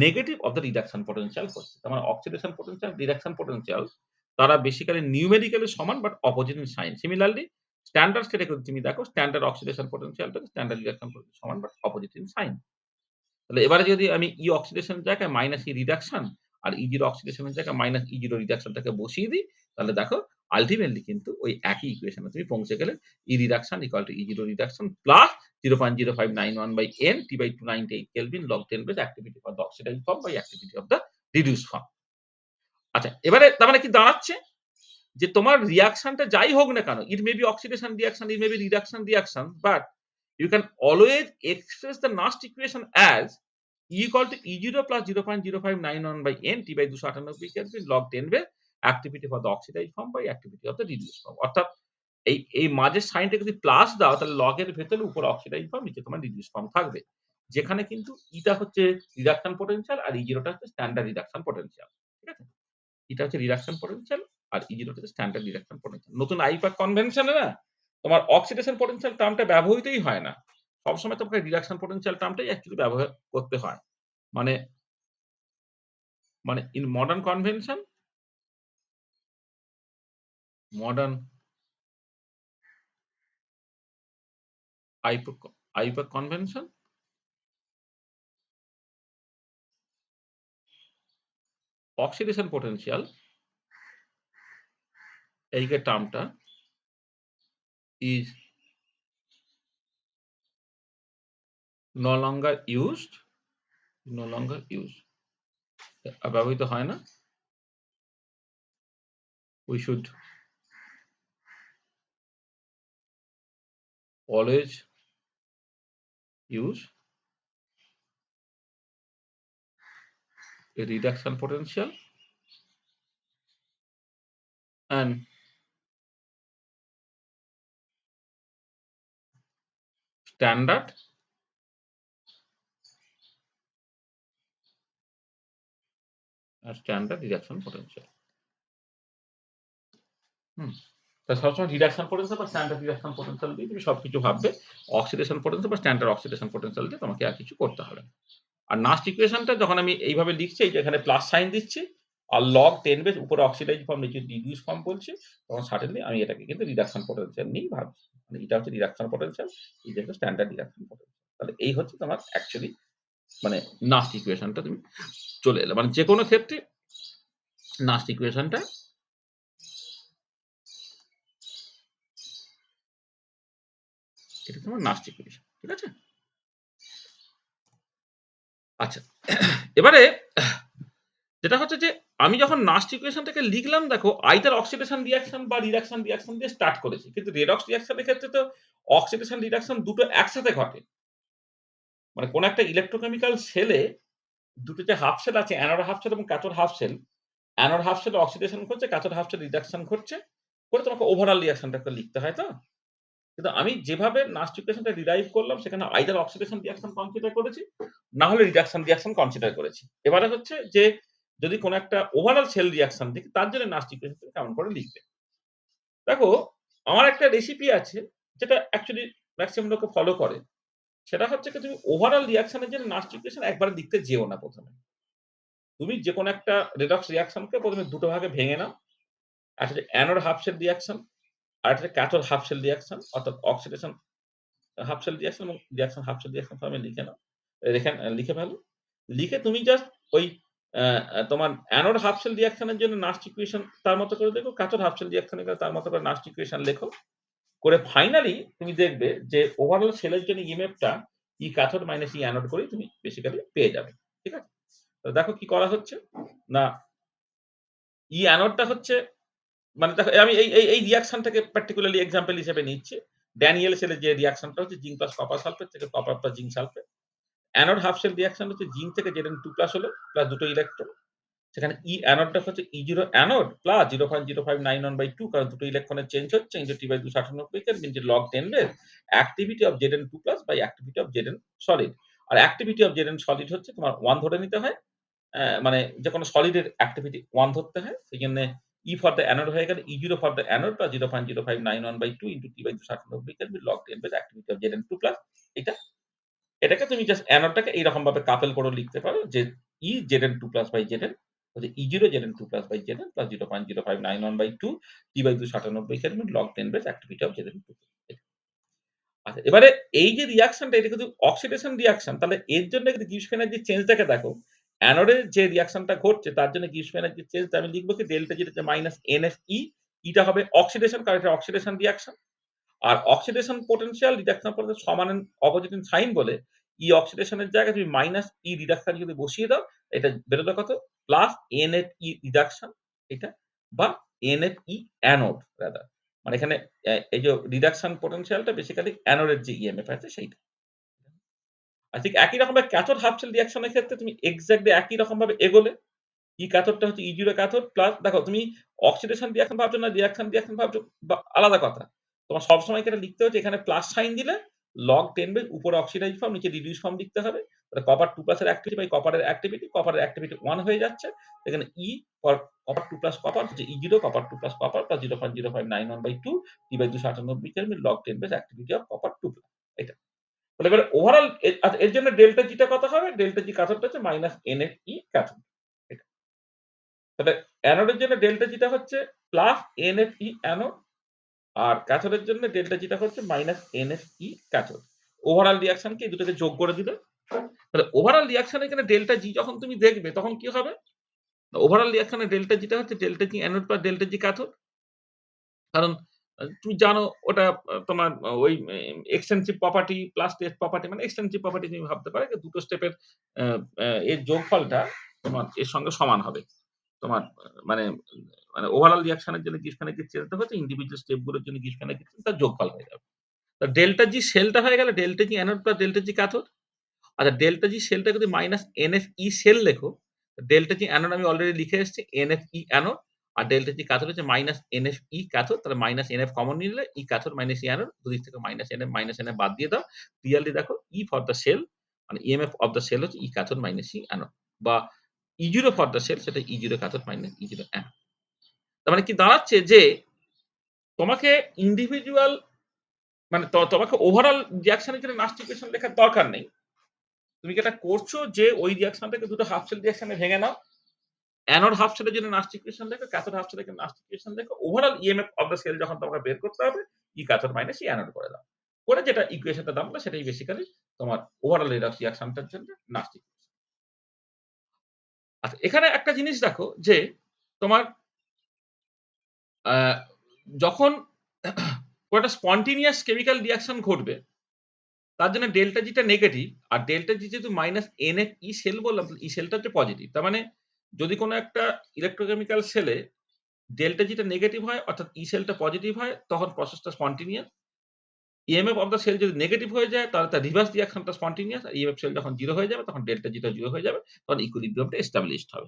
negative of the reduction potential করছে। তার মানে অক্সিডেশন পোটেনশিয়াল, রিডাকশন পোটেনশিয়াল তারা বেসিক্যালি নিউমেরিক্যালি সমান but opposite in sign. Similarly standard স্টেটে যদি তুমি দেখো স্ট্যান্ডার্ড অক্সিডেশন পোটেনশিয়ালটা স্ট্যান্ডার্ড রিডাকশন পোটেনশিয়াল সমান বাট অপোজিট ইন সাইন। তাহলে এবারে যদি আমি E অক্সিডেশন এর জায়গায় মাইনাস E রিডাকশন আর E0 অক্সিডেশন এর জায়গায় মাইনাস E0 রিডাকশনটাকে বসিয়ে দিই তাহলে দেখো আল্টিমেটলি কিন্তু ওই একই ইকুয়েশনে তুমি পৌঁছে গেলে E reduction equal to E0 reduction plus 0.0591 by N T by 298 kelvin log 10 base activity for the oxidised form by activity of the reduced form. আচ্ছা এবারে তার মানে কি দাঁড়াচ্ছে যে তোমার রিঅ্যাকশনটা যাই হোক না কেন, it may be oxidation reaction, it may be reduction reaction, but you can always express the Nast equation as E equal to E0 plus 0.0591 by N T by 298 Kelvin log 10 by activity for the oxidized form by activity of the reduced form। অর্থাৎ এই মাঝের সাইনটাকে যদি প্লাস দাও তাহলে লগ এর ভেতরে উপরে অক্সিডাইজড ফর্ম নিচে তোমার রিডিউস ফর্ম থাকবে। যেখানে কিন্তু ইটা হচ্ছে রিডাকশন পোটেনশিয়াল আর E0 টা হচ্ছে স্ট্যান্ডার্ড রিডাকশন পোটেনশিয়াল। ঠিক আছে? এটা হচ্ছে রিডাকশন পোটেনশিয়াল আর E0 টা হচ্ছে স্ট্যান্ডার্ড রিডাকশন পোটেনশিয়াল। নতুন আইপ্যাক কনভেনশনে না তোমার অক্সিডেশন পোটেনশিয়াল টার্মটা ব্যবহৃতই হয় না। সবসময় তোমাকে রিডাকশন পোটেনশিয়াল টার্মটাই অ্যাকচুয়ালি ব্যবহার করতে হয়। মানে মানে in modern convention modern I-PAC convention oxidation potential এই যে টার্মটা is no longer used ব্যবহৃত হয় না। we should always use a reduction potential and standard reduction potential। তা সবসময় রিডাকশন পোটেনশিয়াল বা স্ট্যান্ডার্ড রিডাকশন পোটেনশিয়াল দিয়ে তুমি সবকিছু ভাববে। অক্সিডেশন পোটেনশিয়াল বা স্ট্যান্ডার্ড অক্সিডেশন পোটেনশিয়াল দিয়ে তোমাকে আর কিছু করতে হবে না। আর নাস্ট ইকুয়েশনটা যখন আমি এইভাবে লিখছি এই যে এখানে প্লাস সাইন দিচ্ছি আর লগ 10 বেস উপরে অক্সিডাইজ ফর্ম নিচে রিডিউস ফর্ম বলছি তখন সাডেনলি আমি এটাকে কিন্তু রিডাকশন পোটেনশিয়াল নিয়েই ভাবছি। মানে এটা হচ্ছে রিডাকশন পোটেনশিয়াল, এটা হচ্ছে স্ট্যান্ডার্ড রিডাকশন পোটেনশিয়াল। তাহলে এই হচ্ছে তোমার অ্যাকচুয়ালি মানে নাস্ট ইকুয়েশনটা তুমি চলে এলে মানে যে কোনো ক্ষেত্রে নাস্ট ইকুয়েশনটা এটা তোমার নাস্ট ইকুয়েশন। ঠিক আছে? আচ্ছা এবারে যেটা হচ্ছে যে আমি যখন নাস্ট ইকুয়েশনটাকে লিখলাম দেখো আইদার অক্সিডেশন রিঅ্যাকশন বা রিডাকশন রিঅ্যাকশন দিয়ে স্টার্ট করেছি। কিন্তু রেডক্স রিঅ্যাকশনের ক্ষেত্রে তো অক্সিডেশন রিডাকশন দুটো একসাথে ঘটে। মানে কোন একটা ইলেকট্রোকেমিক্যাল সেলে দুটো যে হাফ শেল আছে অ্যানোড হাফ শেল এবং cathode half cell, anode half শেলে অক্সিডেশন ঘটছে, ক্যাথোড হাফ শেল রিডাকশন ঘটছে। করে তোমাকে ওভারঅল রিঅ্যাকশনটা একটা লিখতে হয় তো? কিন্তু আমি যেভাবে নাস্ট ইকুয়েশনটা ডিরাইভ করলাম সেখানে আইদার অক্সিডেশন রিঅ্যাকশন কনসিডার করেছি, না হলে রিডাকশন রিঅ্যাকশন কনসিডার করেছি। এবারে হচ্ছে যে যদি কোন একটা ওভারঅল সেল রিঅ্যাকশন দেখি তার জন্য নাস্ট ইকুয়েশন তুমি কেমন করে লিখবে? দেখো আমার একটা রেসিপি আছে যেটা অ্যাকচুয়ালি ম্যাক্সিমাম লোকে ফলো করে। সেটা হচ্ছে কি তুমি ওভারঅল রিঅ্যাকশন এর জন্য নাস্ট ইকুয়েশন একবারে লিখতে যেও না ১ম এ। তুমি যেকোনো একটা রেডক্স রিঅ্যাকশনকে ১ম এ দুটো ভাগে ভেঙে নাও। একটা হচ্ছে অ্যানোড হাফ শেল রিঅ্যাকশন, আরেকটা হচ্ছে ক্যাথোড হাফ শেল রিঅ্যাকশন অর্থাৎ অক্সিডেশন হাফ শেল রিঅ্যাকশন এবং রিঅ্যাকশন হাফ শেল রিঅ্যাকশন ফর্মে লিখে নাও। লিখে ফেলো। লিখে তুমি জাস্ট ওই আ আ তোমার অ্যানোড হাফ শেল রিঅ্যাকশন এর জন্য নাস্ট ইকুয়েশন তার মতো করে লেখো, ক্যাথোড হাফ শেল রিঅ্যাকশন এর তার মতো করে নাস্ট ইকুয়েশন লেখো। করে ফাইনালি তুমি দেখবে যে ওভারঅল সেলের জন্য ইএমএফটা ই ক্যাথোড মাইনাস ই অ্যানোড করেই তুমি বেসিক্যালি পেয়ে যাবে। ঠিক আছে? তো দেখো কি করা হচ্ছে? না ই অ্যানোডটা হচ্ছে মানে দেখো আমি এই রিঅ্যাকশনটাকে পার্টিকুলারলি এক্সাম্পল হিসেবে নিচ্ছি। ড্যানিয়েল সেলের যে রিঅ্যাকশনটা হচ্ছে জিঙ্ক প্লাস কপার সালফেট থেকে copper plus zinc sulphate. Anode half cell reaction হচ্ছে জিঙ্ক থেকে Zn2+ হলো প্লাস দুটো ইলেকট্রন। সেখানে ই অ্যানোডটা হচ্ছে E0 অ্যানোড প্লাস 0.0591/2 কারণ দুটো ইলেকট্রনের চেঞ্জ হচ্ছে into T/298 কে means log 10 এর activity of Zn2+ by activity of Zn solid। R activity of Zn solid হচ্ছে তোমার 1 ধরে নিতে হয়। মানে যেকোনো সলিডের অ্যাক্টিভিটি 1 ধরতে হয়। সেজন্য E for the anode হয়ে গেল E0 for the anode plus 0.0591/2 into T/298 can be log 10 by the activity of Zn2+। এটা এটাকে তুমি জাস্ট অ্যানোডটাকে এইরকম ভাবে কাপেল করে লিখতে পারো যে E Zn2+ by Zn হচ্ছে E0 Zn2+ by Zn plus 0.0591/2 T/298 can be log 10 base activity of Zn2+। আচ্ছা এবারে এই যে রিঅ্যাকশনটা এটা কিন্তু অক্সিডেশন রিঅ্যাকশন তাহলে এর জন্য কিন্তু গিবস এনার্জির চেঞ্জটাকে দেখো। অ্যানোডের যে রিঅ্যাকশনটা ঘটছে তার জন্য গিবস এনার্জির চেঞ্জটা আমি লিখব কি ডেল্টা যেটা হচ্ছে মাইনাস NFE ইটা হবে অক্সিডেশন কারণ এটা অক্সিডেশন রিঅ্যাকশন। আর অক্সিডেশন পোটেনশিয়াল রিডাকশন পোটেনশিয়াল সমান অপোজিট সাইন বলে ই অক্সিডেশন এর জায়গায় তুমি মাইনাস ই রিডাকশন যদি বসিয়ে দাও এটা বেরোলো কত প্লাস NFE রিডাকশন এটা বা NFE অ্যানোড রাদার মানে এখানে এই যে রিডাকশন পোটেনশিয়ালটা বেসিক্যালি অ্যানোডের যে ইএমএফ আছে সেইটা। আই থিংক একই রকম ভাবে ক্যাথোড হাফ শেল রিঅ্যাকশন এর ক্ষেত্রে তুমি এক্সাক্টলি একই রকম ভাবে এগোলে ই ক্যাথোডটা হচ্ছে E0 ক্যাথোড প্লাস দেখো তুমি অক্সিডেশন রিঅ্যাকশন ভাবছো না রিঅ্যাকশন ভাবছো বা আলাদা কথা। তোমার সবসময় এটা লিখতে হচ্ছে এখানে প্লাস সাইন দিলে log 10 বেস উপরে অক্সিডাইজ ফর্ম নিচে রিডিউস ফর্ম লিখতে হবে। তাহলে কপার 2+ এর অ্যাক্টিভিটি বাই কপারের অ্যাক্টিভিটি 1 হয়ে যাচ্ছে। এখানে E ফর কপার 2+ কপার হচ্ছে E0 copper 2+ copper plus 0.0591/2 T/298 kelvin log 10 base activity of copper 2+। এটা। তাহলে এবার ওভারঅল এর জন্য ডেল্টা জি টা কত হবে? ডেল্টা জি ক্যাথোডটা হচ্ছে মাইনাস NFE ক্যাথোড। এটা। তাহলে অ্যানোডের জন্য ডেল্টা জি টা হচ্ছে প্লাস NFE অ্যানোড আর ক্যাথোডের জন্য ডেল্টা জি টা হচ্ছে minus NFE cathode. Overall reaction কে এই দুটোকে যোগ করে দিলে তাহলে ওভারঅল রিঅ্যাকশন এখানে ডেল্টা জি যখন তুমি দেখবে তখন কি হবে? ওভারঅল রিঅ্যাকশন এ ডেল্টা জি টা হচ্ছে delta G anode plus delta G cathode. কারণ তুমি জানো ওটা তোমার ওই extensive property plus test property মানে এক্সটেনসিভ প্রপার্টি তুমি ভাবতে পারো যে দুটো স্টেপের আ আ এর যোগফলটা তোমার এর সঙ্গে সমান হবে। তোমার মানে মানে ওভারঅল রিঅ্যাকশন এর জন্য গিবস এনার্জি চেঞ্জটা হচ্ছে ইন্ডিভিজুয়াল স্টেপ গুলোর জন্য গিবস এনার্জি তার যোগফল হয়ে যাবে। তো ডেল্টা জি শেলটা হয়ে গেল delta G anode plus delta G cathode. আচ্ছা ডেল্টা জি শেলটা যদি মাইনাস NFE শেল লেখো, ডেল্টা জি অ্যানোড আমি অলরেডি লিখে এসেছি NFE অ্যানোড আর ডেল্টা জি ক্যাথোড হচ্ছে মাইনাস NFE ক্যাথোড তাহলে মাইনাস NF কমন নিয়ে নিলে ই ক্যাথোড মাইনাস ই অ্যানোড দুদিক থেকে মাইনাস NF বাদ দিয়ে দাও। ক্লিয়ারলি দেখো ই ফর দ্য শেল মানে ইএমএফ অফ দ্য শেল হচ্ছে ই ক্যাথোড মাইনাস ই অ্যানোড বা E0 ফর দ্য শেল সেটা E0 cathode minus E0 anode. তার মানে কি দাঁড়াচ্ছে যে তোমাকে ইন্ডিভিজুয়াল মানে তোমাকে ওভারঅল রিঅ্যাকশন এর জন্য নাস্ট ইকুয়েশন লেখার দরকার নেই। তুমি যেটা করছো যে ওই রিঅ্যাকশনটাকে দুটো হাফ শেল রিঅ্যাকশনে ভেঙে নাও। অ্যানোড হাফ শেলের জন্য নাস্ট ইকুয়েশন লেখো, ক্যাথোড হাফ শেলের জন্য নাস্ট ইকুয়েশন লেখো। Overall EMF of the cell যখন তোমাকে বের করতে হবে, E cathode minus E anode করে দাও। করে যেটা ইকুয়েশনটা দাম সেটাই বেসিক্যালি তোমার ওভারঅল রেডক্স রিঅ্যাকশনটার জন্য নাস্ট ইকুয়েশন। আচ্ছা এখানে একটা জিনিস দেখো যে তোমার আ যখন কোন একটা স্পন্টেনিয়াস কেমিক্যাল রিঅ্যাকশন ঘটবে তার জন্য ডেল্টা জিটা নেগেটিভ আর ডেল্টা জি যেহেতু minus N F E cell বললাম, ই সেলটা হচ্ছে পজিটিভ। তার মানে যদি কোনো একটা ইলেকট্রোকেমিক্যাল সেলে ডেল্টা জিটা নেগেটিভ হয় অর্থাৎ ই সেলটা পজিটিভ হয় তখন প্রসেসটা spontaneous. EMF of the cell যদি নেগেটিভ হয়ে যায় তাহলে তার রিভার্স রিঅ্যাকশনটা স্পন্টেনিয়াস। আর ইএমএফ সেল যখন 0 হয়ে যাবে তখন ডেল্টা জিটা 0 হয়ে যাবে। তখন ইকুইলিব্রিয়ামটা এস্টাবলিশড হবে।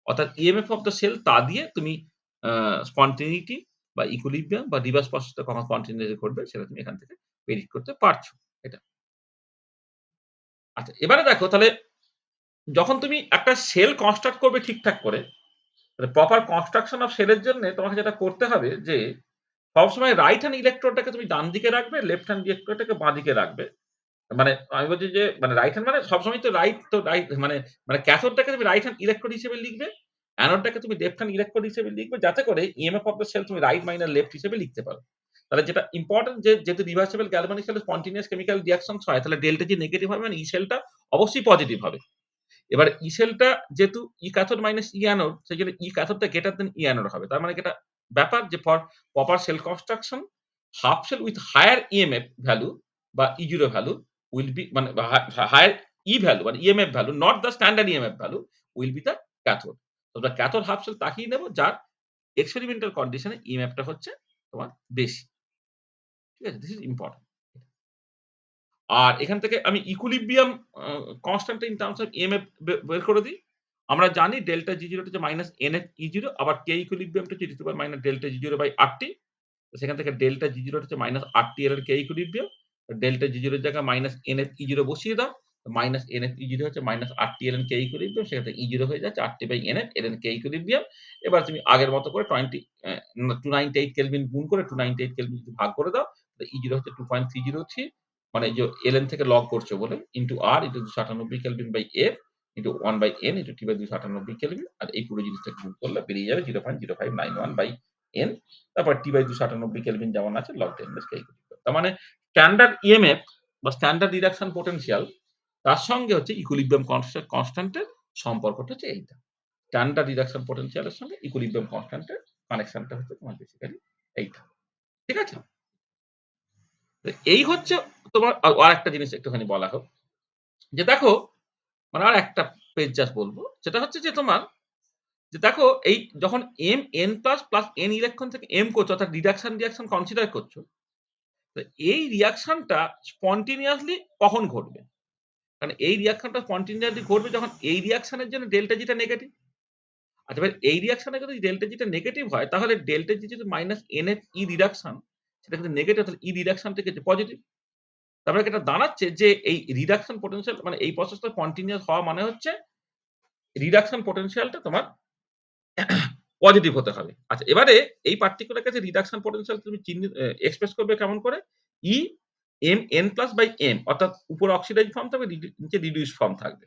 অর্থাৎ ইএমএফ অফ দ্য সেল তা দিয়ে তুমি আ স্পন্টেনিটি বা ইকুইলিব্রিয়াম বা রিভার্স প্রসেসটা কখন স্পন্টেনিয়াসলি ঘটবে সেটা তুমি এখান থেকে প্রেডিক্ট করতে পারছো। এটা। আচ্ছা এবারে দেখো তাহলে যখন তুমি একটা সেল কনস্ট্রাক্ট করবে ঠিকঠাক করে, তাহলে প্রপার কনস্ট্রাকশন অফ সেলের জন্য তোমাকে যেটা করতে হবে যে সবসময় রাইট হ্যান্ড ইলেকট্রোডটাকে তুমি ডান দিকে রাখবে, লেফট হ্যান্ড ইলেকট্রোডটাকে বাঁ দিকে রাখবে। মানে আমি বলছি যে মানে রাইট হ্যান্ড মানে সবসময় তো রাইট মানে ক্যাথোডটাকে তুমি রাইট হ্যান্ড ইলেকট্রোড হিসেবে লিখবে, অ্যানোডটাকে তুমি লেফট হ্যান্ড ইলেকট্রোড হিসেবে লিখবে যাতে করে ইএমএফ অফ দ্য সেল তুমি রাইট মাইনাস লেফট হিসেবে লিখতে পারো। তাহলে যেটা ইম্পোর্টেন্ট যে যেহেতু রিভার্সিবল গ্যালভানিক সেলে স্পন্টেনিয়াস কেমিক্যাল রিঅ্যাকশনস হয় তাহলে ডেল্টা জি নেগেটিভ হবে মানে ই সেলটা অবশ্যই পজিটিভ হবে। এবার ই সেলটা যেহেতু ই ক্যাথোড মাইনাস ই অ্যানোড সেজন্য ই ক্যাথোডটা গ্রেটার দেন ই অ্যানোড হবে। তার মানে এটা ব্যাপার যে for proper cell construction half cell with higher EMF value বা E0 ভ্যালু উইল বি মানে হায়ার ই ভ্যালু মানে EMF value not the standard EMF value will be the cathode. তো দ্য ক্যাথোড হাফ শেল তাকেই নেব যার এক্সপেরিমেন্টাল কন্ডিশনে ইএমএফটা হচ্ছে তোমার বেশি। ঠিক আছে? This is important. আর এখান থেকে আমি equilibrium constant in terms of EMF বের করে দিই। আমরা জানি ডেল্টা জি0 টা হচ্ছে মাইনাস এনএফ ই0 আবার কে ইকুইলিব্রিয়ামটা হচ্ছে E to the power minus delta G zero by RT. তো সেখান থেকে ডেল্টা জি0 টা হচ্ছে মাইনাস আরটি এর কে ইকুইলিব্রিয়াম। ডেল্টা জি0 এর জায়গায় মাইনাস এনএফ ই0 বসিয়ে দাও। মাইনাস এনএফ ই0 হচ্ছে মাইনাস আরটি এর কে ইকুইলিব্রিয়াম সেখান থেকে ই0 হয়ে যাচ্ছে আরটি বাই এনএফ এর কে ইকুইলিব্রিয়াম। এবার তুমি আগের মতো করে 298 কেলভিন গুণ করে 298 কেলভিন যদি ভাগ করে দাও ই0 হচ্ছে 2.303 মানে এই যে ln থেকে লগ করছো বলে into r into 298 kelvin by f into 1 by n into t by 298 kelvin আর এই পুরো জিনিসটা গুণ করলে বেরিয়ে যাবে 0.0591 বাই n তারপর t বাই 298 কেলভিন যেমন আছে লগ 10 বেস কে ইকুয়াল। তার মানে স্ট্যান্ডার্ড ইএমএফ বা স্ট্যান্ডার্ড রিডাকশন পোটেনশিয়াল তার সঙ্গে হচ্ছে ইকুইলিব্রিয়াম কনস্ট্যান্টের সম্পর্কটা হচ্ছে এইটা। স্ট্যান্ডার্ড রিডাকশন পোটেনশিয়ালের সঙ্গে ইকুইলিব্রিয়াম কনস্ট্যান্টের কানেকশনটা হচ্ছে তোমার বেসিক্যালি এইটা। ঠিক আছে? তো এই হচ্ছে তোমার আরেকটা জিনিস একটুখানি বলা হোক। যে দেখো মানে আর একটা পেজ জাস্ট বলবো। সেটা হচ্ছে যে তোমার যে দেখো এই যখন mn প্লাস n ইলেকট্রন থেকে m করছো অর্থাৎ রিডাকশন কনসিডার করছো। তো এই রিঅ্যাকশনটা স্পন্টেনিয়াসলি কখন ঘটবে? কারণ এই রিঅ্যাকশনটা স্পন্টেনিয়াসলি ঘটবে যখন এই রিঅ্যাকশনের জন্য ডেল্টা জি টা নেগেটিভ। আচ্ছা এবার এই রিঅ্যাকশনে যদি ডেল্টা জি টা নেগেটিভ হয় তাহলে ডেল্টা জি যদি মাইনাস nf ই রিডাকশন সেটা কিন্তু নেগেটিভ তাহলে ই রিডাকশনটা কি পজিটিভ। তার মানে এটা দাঁড়াচ্ছে যে এই রিডাকশন পোটেনশিয়াল মানে এই প্রসেসটা কন্টিনিউয়াস হওয়া মানে হচ্ছে রিডাকশন পোটেনশিয়ালটা তোমার পজিটিভ হতে হবে। আচ্ছা এবারে এই পার্টিকুলার কেসে রিডাকশন পোটেনশিয়াল তুমি এক্সপ্রেস করবে কেমন করে? E M N plus by M অর্থাৎ উপরে অক্সিডাইজ ফর্ম থাকবে নিচে রিডিউসড ফর্ম থাকবে।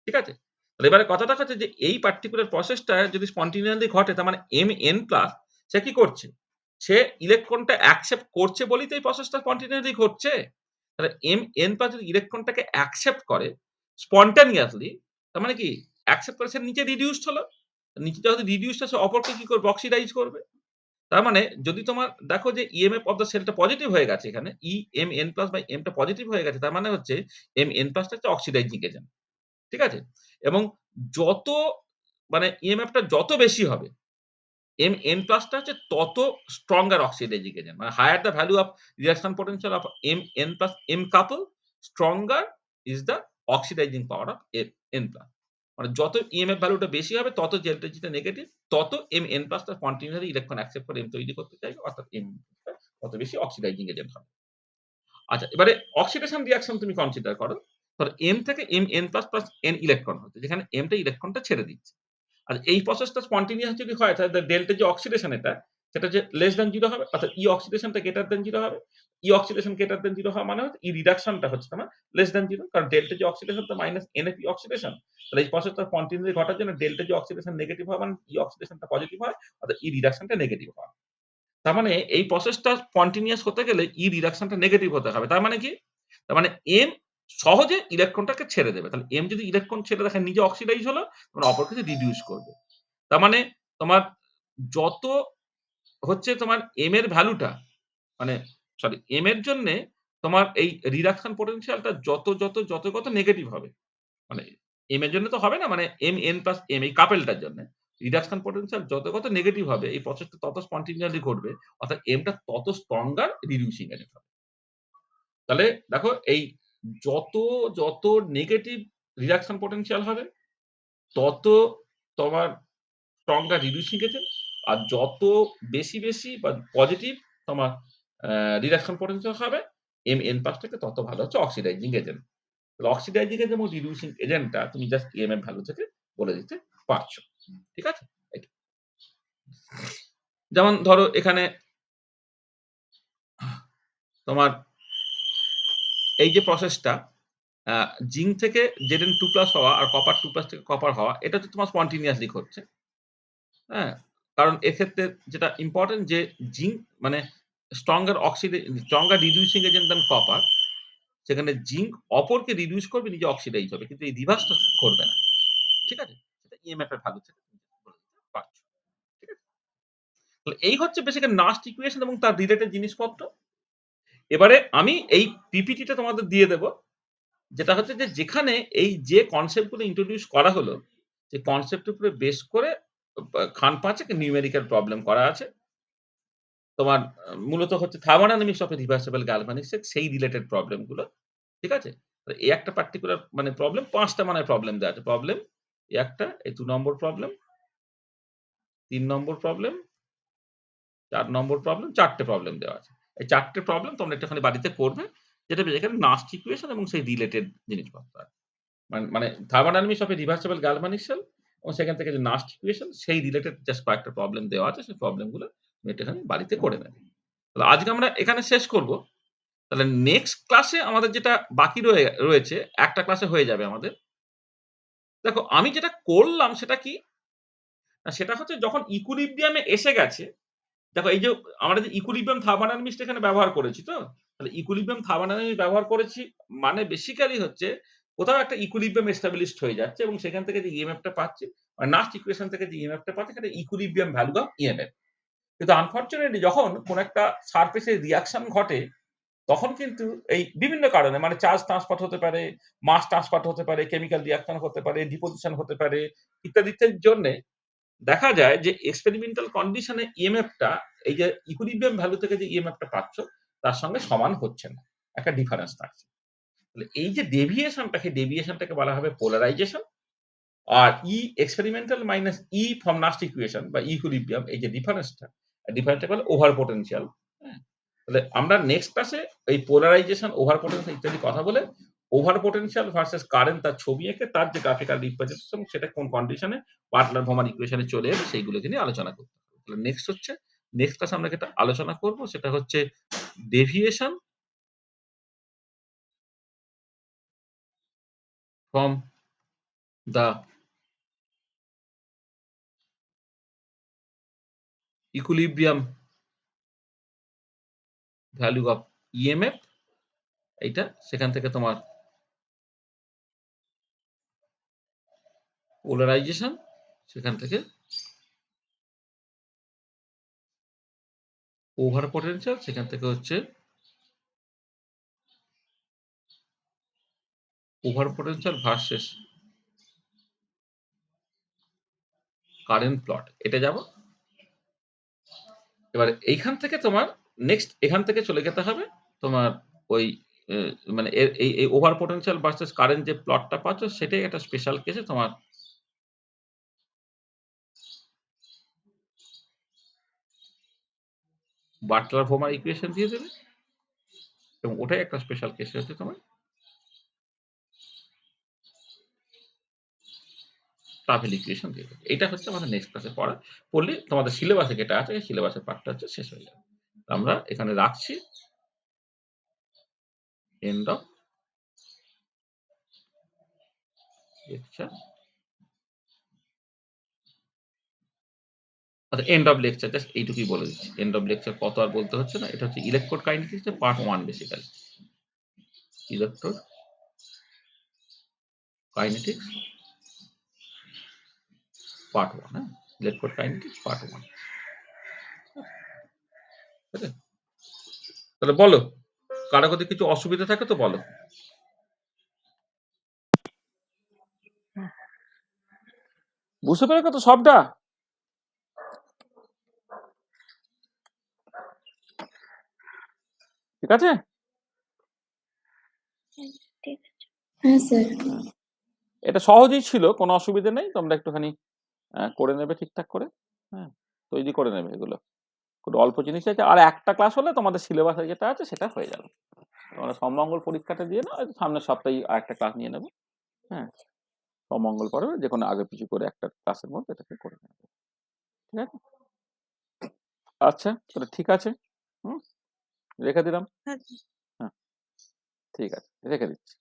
ঠিক আছে? তাহলে এবারে কথাটা হচ্ছে যে এই পার্টিকুলার প্রসেসটা যদি স্পন্টেনিয়াসলি ঘটে তার মানে এম এন প্লাস সে কি করছে? সে ইলেকট্রনটা অ্যাকসেপ্ট করছে বলেই তো এই প্রসেসটা স্পন্টেনিয়াসলি ঘটছে। তাহলে এম এন প্লাস যদি ইলেকট্রনটাকে অ্যাকসেপ্ট করে স্পন্টেনিয়াসলি তার মানে কি অ্যাকসেপ্ট করে সে নিচে রিডিউসড হলো। নিচে যখন রিডিউসড হয় সে অপরকে কি করবে? অক্সিডাইজ করবে। তার মানে যদি তোমার দেখো যে ইএমএফ অফ দ্য সেলটা পজিটিভ হয়ে গেছে এখানে E M N plus by M টা পজিটিভ হয়ে গেছে তার মানে হচ্ছে এম এন প্লাস টা হচ্ছে অক্সিডাইজিং এজেন্ট। ঠিক আছে? এবং যত মানে ইএমএফ টা যত বেশি হবে এম এন প্লাস টা হচ্ছে তত স্ট্রঙ্গার অক্সিডাইজিং এজেন্ট। মানে higher the value of reaction potential of M N plus M couple stronger is the oxidising power of N plus. মানে যত ইএমএফ ভ্যালুটা বেশি হবে তত ডেল্টা জি টা নেগেটিভ তত এম এন প্লাস টা কন্টিনিউয়াসলি ইলেকট্রন অ্যাকসেপ্ট করে এম তৈরি করতে চাইবে অর্থাৎ এম তত বেশি অক্সিডাইজিং এজেন্ট হবে। আচ্ছা এবারে অক্সিডেশন রিঅ্যাকশন তুমি কনসিডার করো। ধরো এম থেকে M N plus plus N electron হচ্ছে যেখানে এম টা ইলেকট্রনটা ছেড়ে দিচ্ছে। আর এই প্রসেসটা স্পন্টেনিয়াস যদি হয় তাহলে ডেল্টা যে অক্সিডেশন এটা সেটা যে লেস দ্যান 0 হবে অর্থাৎ ই অক্সিডেশনটা গ্রেটার দ্যান 0 হবে। ই অক্সিডেশন গ্রেটার দ্যান 0 হওয়া মানে হচ্ছে ই রিডাকশনটা হচ্ছে তোমার লেস দ্যান 0 কারণ ডেল্টা যে অক্সিডেশনটা মাইনাস এনএফ ই অক্সিডেশন। তাহলে এই প্রসেসটা কন্টিনিউয়াসলি ঘটার জন্য ডেল্টা যে অক্সিডেশন নেগেটিভ হওয়া মানে ই অক্সিডেশনটা পজিটিভ হয় অর্থাৎ ই রিডাকশনটা নেগেটিভ হয়। তার মানে এই প্রসেসটা স্পন্টেনিয়াস হতে গেলে ই রিডাকশনটা নেগেটিভ হতে হবে। তার মানে কি? তার মানে এম সহজে ইলেকট্রনটাকে ছেড়ে দেবে। তাহলে এম যদি ইলেকট্রন ছেড়ে দেখে নিজে অক্সিডাইজ হলো তখন অপরকে রিডিউস করবে। তার মানে তোমার যত হচ্ছে তোমার এম এর ভ্যালুটা মানে সরি এম এর জন্যে তোমার এই রিডাকশন পোটেনশিয়ালটা যত নেগেটিভ হবে, মানে m এর জন্য তো হবে না, মানে mn+m এই কাপেলটার জন্য রিডাকশন পোটেনশিয়াল যত নেগেটিভ হবে এই প্রসেসটা তত স্পন্টেনিয়াসলি ঘটবে। অর্থাৎ mটা তত স্ট্রঙ্গার রিডিউসিং এজেন্ট হবে। তাহলে দেখো এই যত নেগেটিভ রিডাকশন পোটেনশিয়াল হবে তত তোমার স্ট্রঙ্গার রিডিউসিং এজেন্ট, আর যত বেশি বা পজিটিভ তোমার রিডাকশন পোটেনশিয়াল হবে mn+ থেকে তত ভালো হচ্ছে অক্সিডাইজিং এজেন্ট। তাহলে অক্সিডাইজিং এজেন্ট এবং রিডিউসিং এজেন্টটা তুমি জাস্ট এর ভ্যালু থেকে বলে দিতে পারছো। ঠিক আছে? এইটা। যেমন ধরো এখানে তোমার এই যে প্রসেসটা জিঙ্ক থেকে Zn2+ হওয়া আর কপার 2+ থেকে কপার হওয়া, এটা তো তোমার স্পন্টেনিয়াসলি ঘটছে। হ্যাঁ? কারণ এক্ষেত্রে যেটা ইম্পোর্টেন্ট যে জিঙ্ক মানে stronger reducing agent than copper, সেখানে জিঙ্ক অপরকে রিডিউস করবে, নিজে অক্সিডাইজ হবে। কিন্তু এই রিভার্সটা ঘটবে না। ঠিক আছে? সেটা ইএমএফ এর ভ্যালু থেকে তুমি বলে দিতে পারছো। ঠিক আছে? তাহলে এই হচ্ছে বেসিক্যালি নাস্ট ইকুয়েশন এবং তার রিলেটেড জিনিসপত্র। এবারে আমি এই পিপিটিটা তোমাদের দিয়ে দেব। যেটা হচ্ছে যে যেখানে এই যে কনসেপ্ট গুলো ইন্ট্রোডিউস করা হলো, যে কনসেপ্টের উপরে বেস করে খান ৫ এ নিউমেরিক্যাল প্রবলেম করা আছে। তোমার মূলত হচ্ছে থার্মোডায়নামিক্স অফ এ রিভার্সিবল গ্যালভানিক্স এর সেই রিলেটেড প্রবলেম গুলো। ঠিক আছে? তো এই একটা পার্টিকুলার মানে প্রবলেম ৫ টা মানে প্রবলেম দেওয়া আছে। প্রবলেম এই একটা, এই ২ নম্বর প্রবলেম, ৩ নম্বর প্রবলেম, ৪ নম্বর প্রবলেম, ৪ টে প্রবলেম দেওয়া আছে। এই ৪ টে প্রবলেম তোমরা একটুখানি বাড়িতে করবে। যেটা যেখানে নাস্ট ইকুয়েশন এবং সেই রিলেটেড জিনিসপত্র আছে। মানে thermodynamics of a reversible galvanics cell এবং সেখান থেকে যে নাস্ট ইকুয়েশন সেই রিলেটেড জাস্ট কয়েকটা প্রবলেম দেওয়া আছে। সেই প্রবলেম গুলো তুমি একটুখানি বাড়িতে করে নেবে। তাহলে আজকে আমরা এখানে শেষ করব। তাহলে নেক্সট ক্লাসে আমাদের যেটা বাকি রয়েছে, একটা ক্লাসে হয়ে যাবে আমাদের। দেখো আমি যেটা করলাম সেটা কি? না সেটা হচ্ছে যখন ইকুইলিব্রিয়াম এ এসে গেছে, দেখো এই যে আমরা যে ইকুইলিব্রিয়াম থার্মোডায়নামিক্স টা এখানে ব্যবহার করেছি তো? তাহলে ইকুইলিব্রিয়াম থার্মোডায়নামিক্স ব্যবহার করেছি মানে বেসিক্যালি হচ্ছে কোথাও একটা ইকুইলিব্রিয়াম এস্টাবলিশড হয়ে যাচ্ছে এবং সেখান থেকে যে ইএমএফ টা পাচ্ছি, মানে নাস্ট ইকুয়েশন থেকে যে ইএমএফ টা পাচ্ছি সেটা ইকুইলিব্রিয়াম ভ্যালু অফ ইএমএফ। কিন্তু আনফরচুনেটলি যখন কোন একটা সারফেসে রিঅ্যাকশন ঘটে তখন কিন্তু এই বিভিন্ন কারণে মানে চার্জ ট্রান্সফার হতে পারে, মাস ট্রান্সফার হতে পারে, কেমিক্যাল রিঅ্যাকশন হতে পারে, ডিপোজিশন হতে পারে ইত্যাদির জন্যে দেখা যায় যে এক্সপেরিমেন্টাল কন্ডিশনে ইএমএফ টা এই যে ইকুইলিব্রিয়াম ভ্যালু থেকে যে ইএমএফ টা পাচ্ছ তার সঙ্গে সমান হচ্ছে না। একটা ডিফারেন্স থাকছে। তাহলে এই যে ডেভিয়েশনটাকে বলা হবে পোলারাইজেশন। আর experimental minus from Nernst equation বা ইকুইলিব্রিয়াম এই যে ডিফারেন্সটা বলে ওভার পোটেনশিয়াল। হ্যাঁ? তাহলে আমরা নেক্সট ক্লাসে এই পোলারাইজেশন, ওভার পোটেনশিয়াল ইত্যাদি কথা বলে ওভার পোটেনশিয়াল ভার্সেস কারেন্ট তার ছবি এঁকে তার যে গ্রাফিক্যাল রিপ্রেজেন্টেশন সেটা কোন কন্ডিশনে বাটলার-ভৌমার ইকুয়েশনে চলে এলে সেইগুলোকে নিয়ে আলোচনা করতে হবে। তাহলে নেক্সট ক্লাসে আমরা যেটা আলোচনা করব সেটা হচ্ছে deviation from the equilibrium value of EMF, এইটা সেখান থেকে তোমার পোলারাইজেশন, সেখান থেকে ওভার পোটেনশিয়াল, সেখান থেকে হচ্ছে over potential versus current plot, এটা যাব। এবার এইখান থেকে তোমার নেক্সট এখান থেকে চলে যেতে হবে তোমার ওই মানে এই ওভার পোটেনশিয়াল ভার্সেস কারেন্ট যে প্লটটা পাচ্ছ সেটাই একটা স্পেশাল কেসে তোমার বাটলার-ভৌমার ইকুয়েশন দিয়ে দেবে এবং ওটাই একটা স্পেশাল কেসে হচ্ছে তোমার ট্রাভেল ইকুয়েশন দিয়ে দেবে। এটা হচ্ছে আমাদের নেক্সট ক্লাসে পড়লে তোমাদের সিলেবাসে যেটা আছে সেই সিলেবাসের পার্টটা হচ্ছে শেষ হয়ে যাবে। আমরা এখানে রাখছি। End of lecture. আচ্ছা, এন্ড অফ লেকচার জাস্ট এইটুকুই বলে দিচ্ছি। এন্ড অফ লেকচার কত আর বলতে হচ্ছে না। এটা হচ্ছে ইলেকট্রোকাইনেটিক্স এর পার্ট 1 বেসিক্যালি। ইলেকট্রোকাইনেটিক্স পার্ট 1, হ্যাঁ? ইলেকট্রোকাইনেটিক্স পার্ট 1। ঠিক আছে? তাহলে বলো কারো যদি কিছু অসুবিধা থাকে তো বলো। বুঝতে পেরেছো তো সবটা? ঠিক আছে? হ্যাঁ স্যার। এটা সহজই ছিল, কোনো অসুবিধা নেই। তোমরা একটুখানি করে নেবে ঠিকঠাক করে। হ্যাঁ, তৈরি করে নেবে এগুলো। খুব অল্প জিনিস আছে। আর একটা ক্লাস হলে তোমাদের সিলেবাসে যেটা আছে সেটা হয়ে যাবে। তোমরা সমমঙ্গল পরীক্ষাটা দিয়ে নাও, সামনের সপ্তাহে আরেকটা ক্লাস নিয়ে নেবে। হ্যাঁ, সমমঙ্গল পরে যে কোনো আগে পিছু করে একটা ক্লাসের মধ্যে এটাকে করে নেবে। ঠিক আছে? আচ্ছা, তাহলে ঠিক আছে। হুম, রেখে দিলাম। হ্যাঁ, ঠিক আছে, রেখে দিচ্ছি।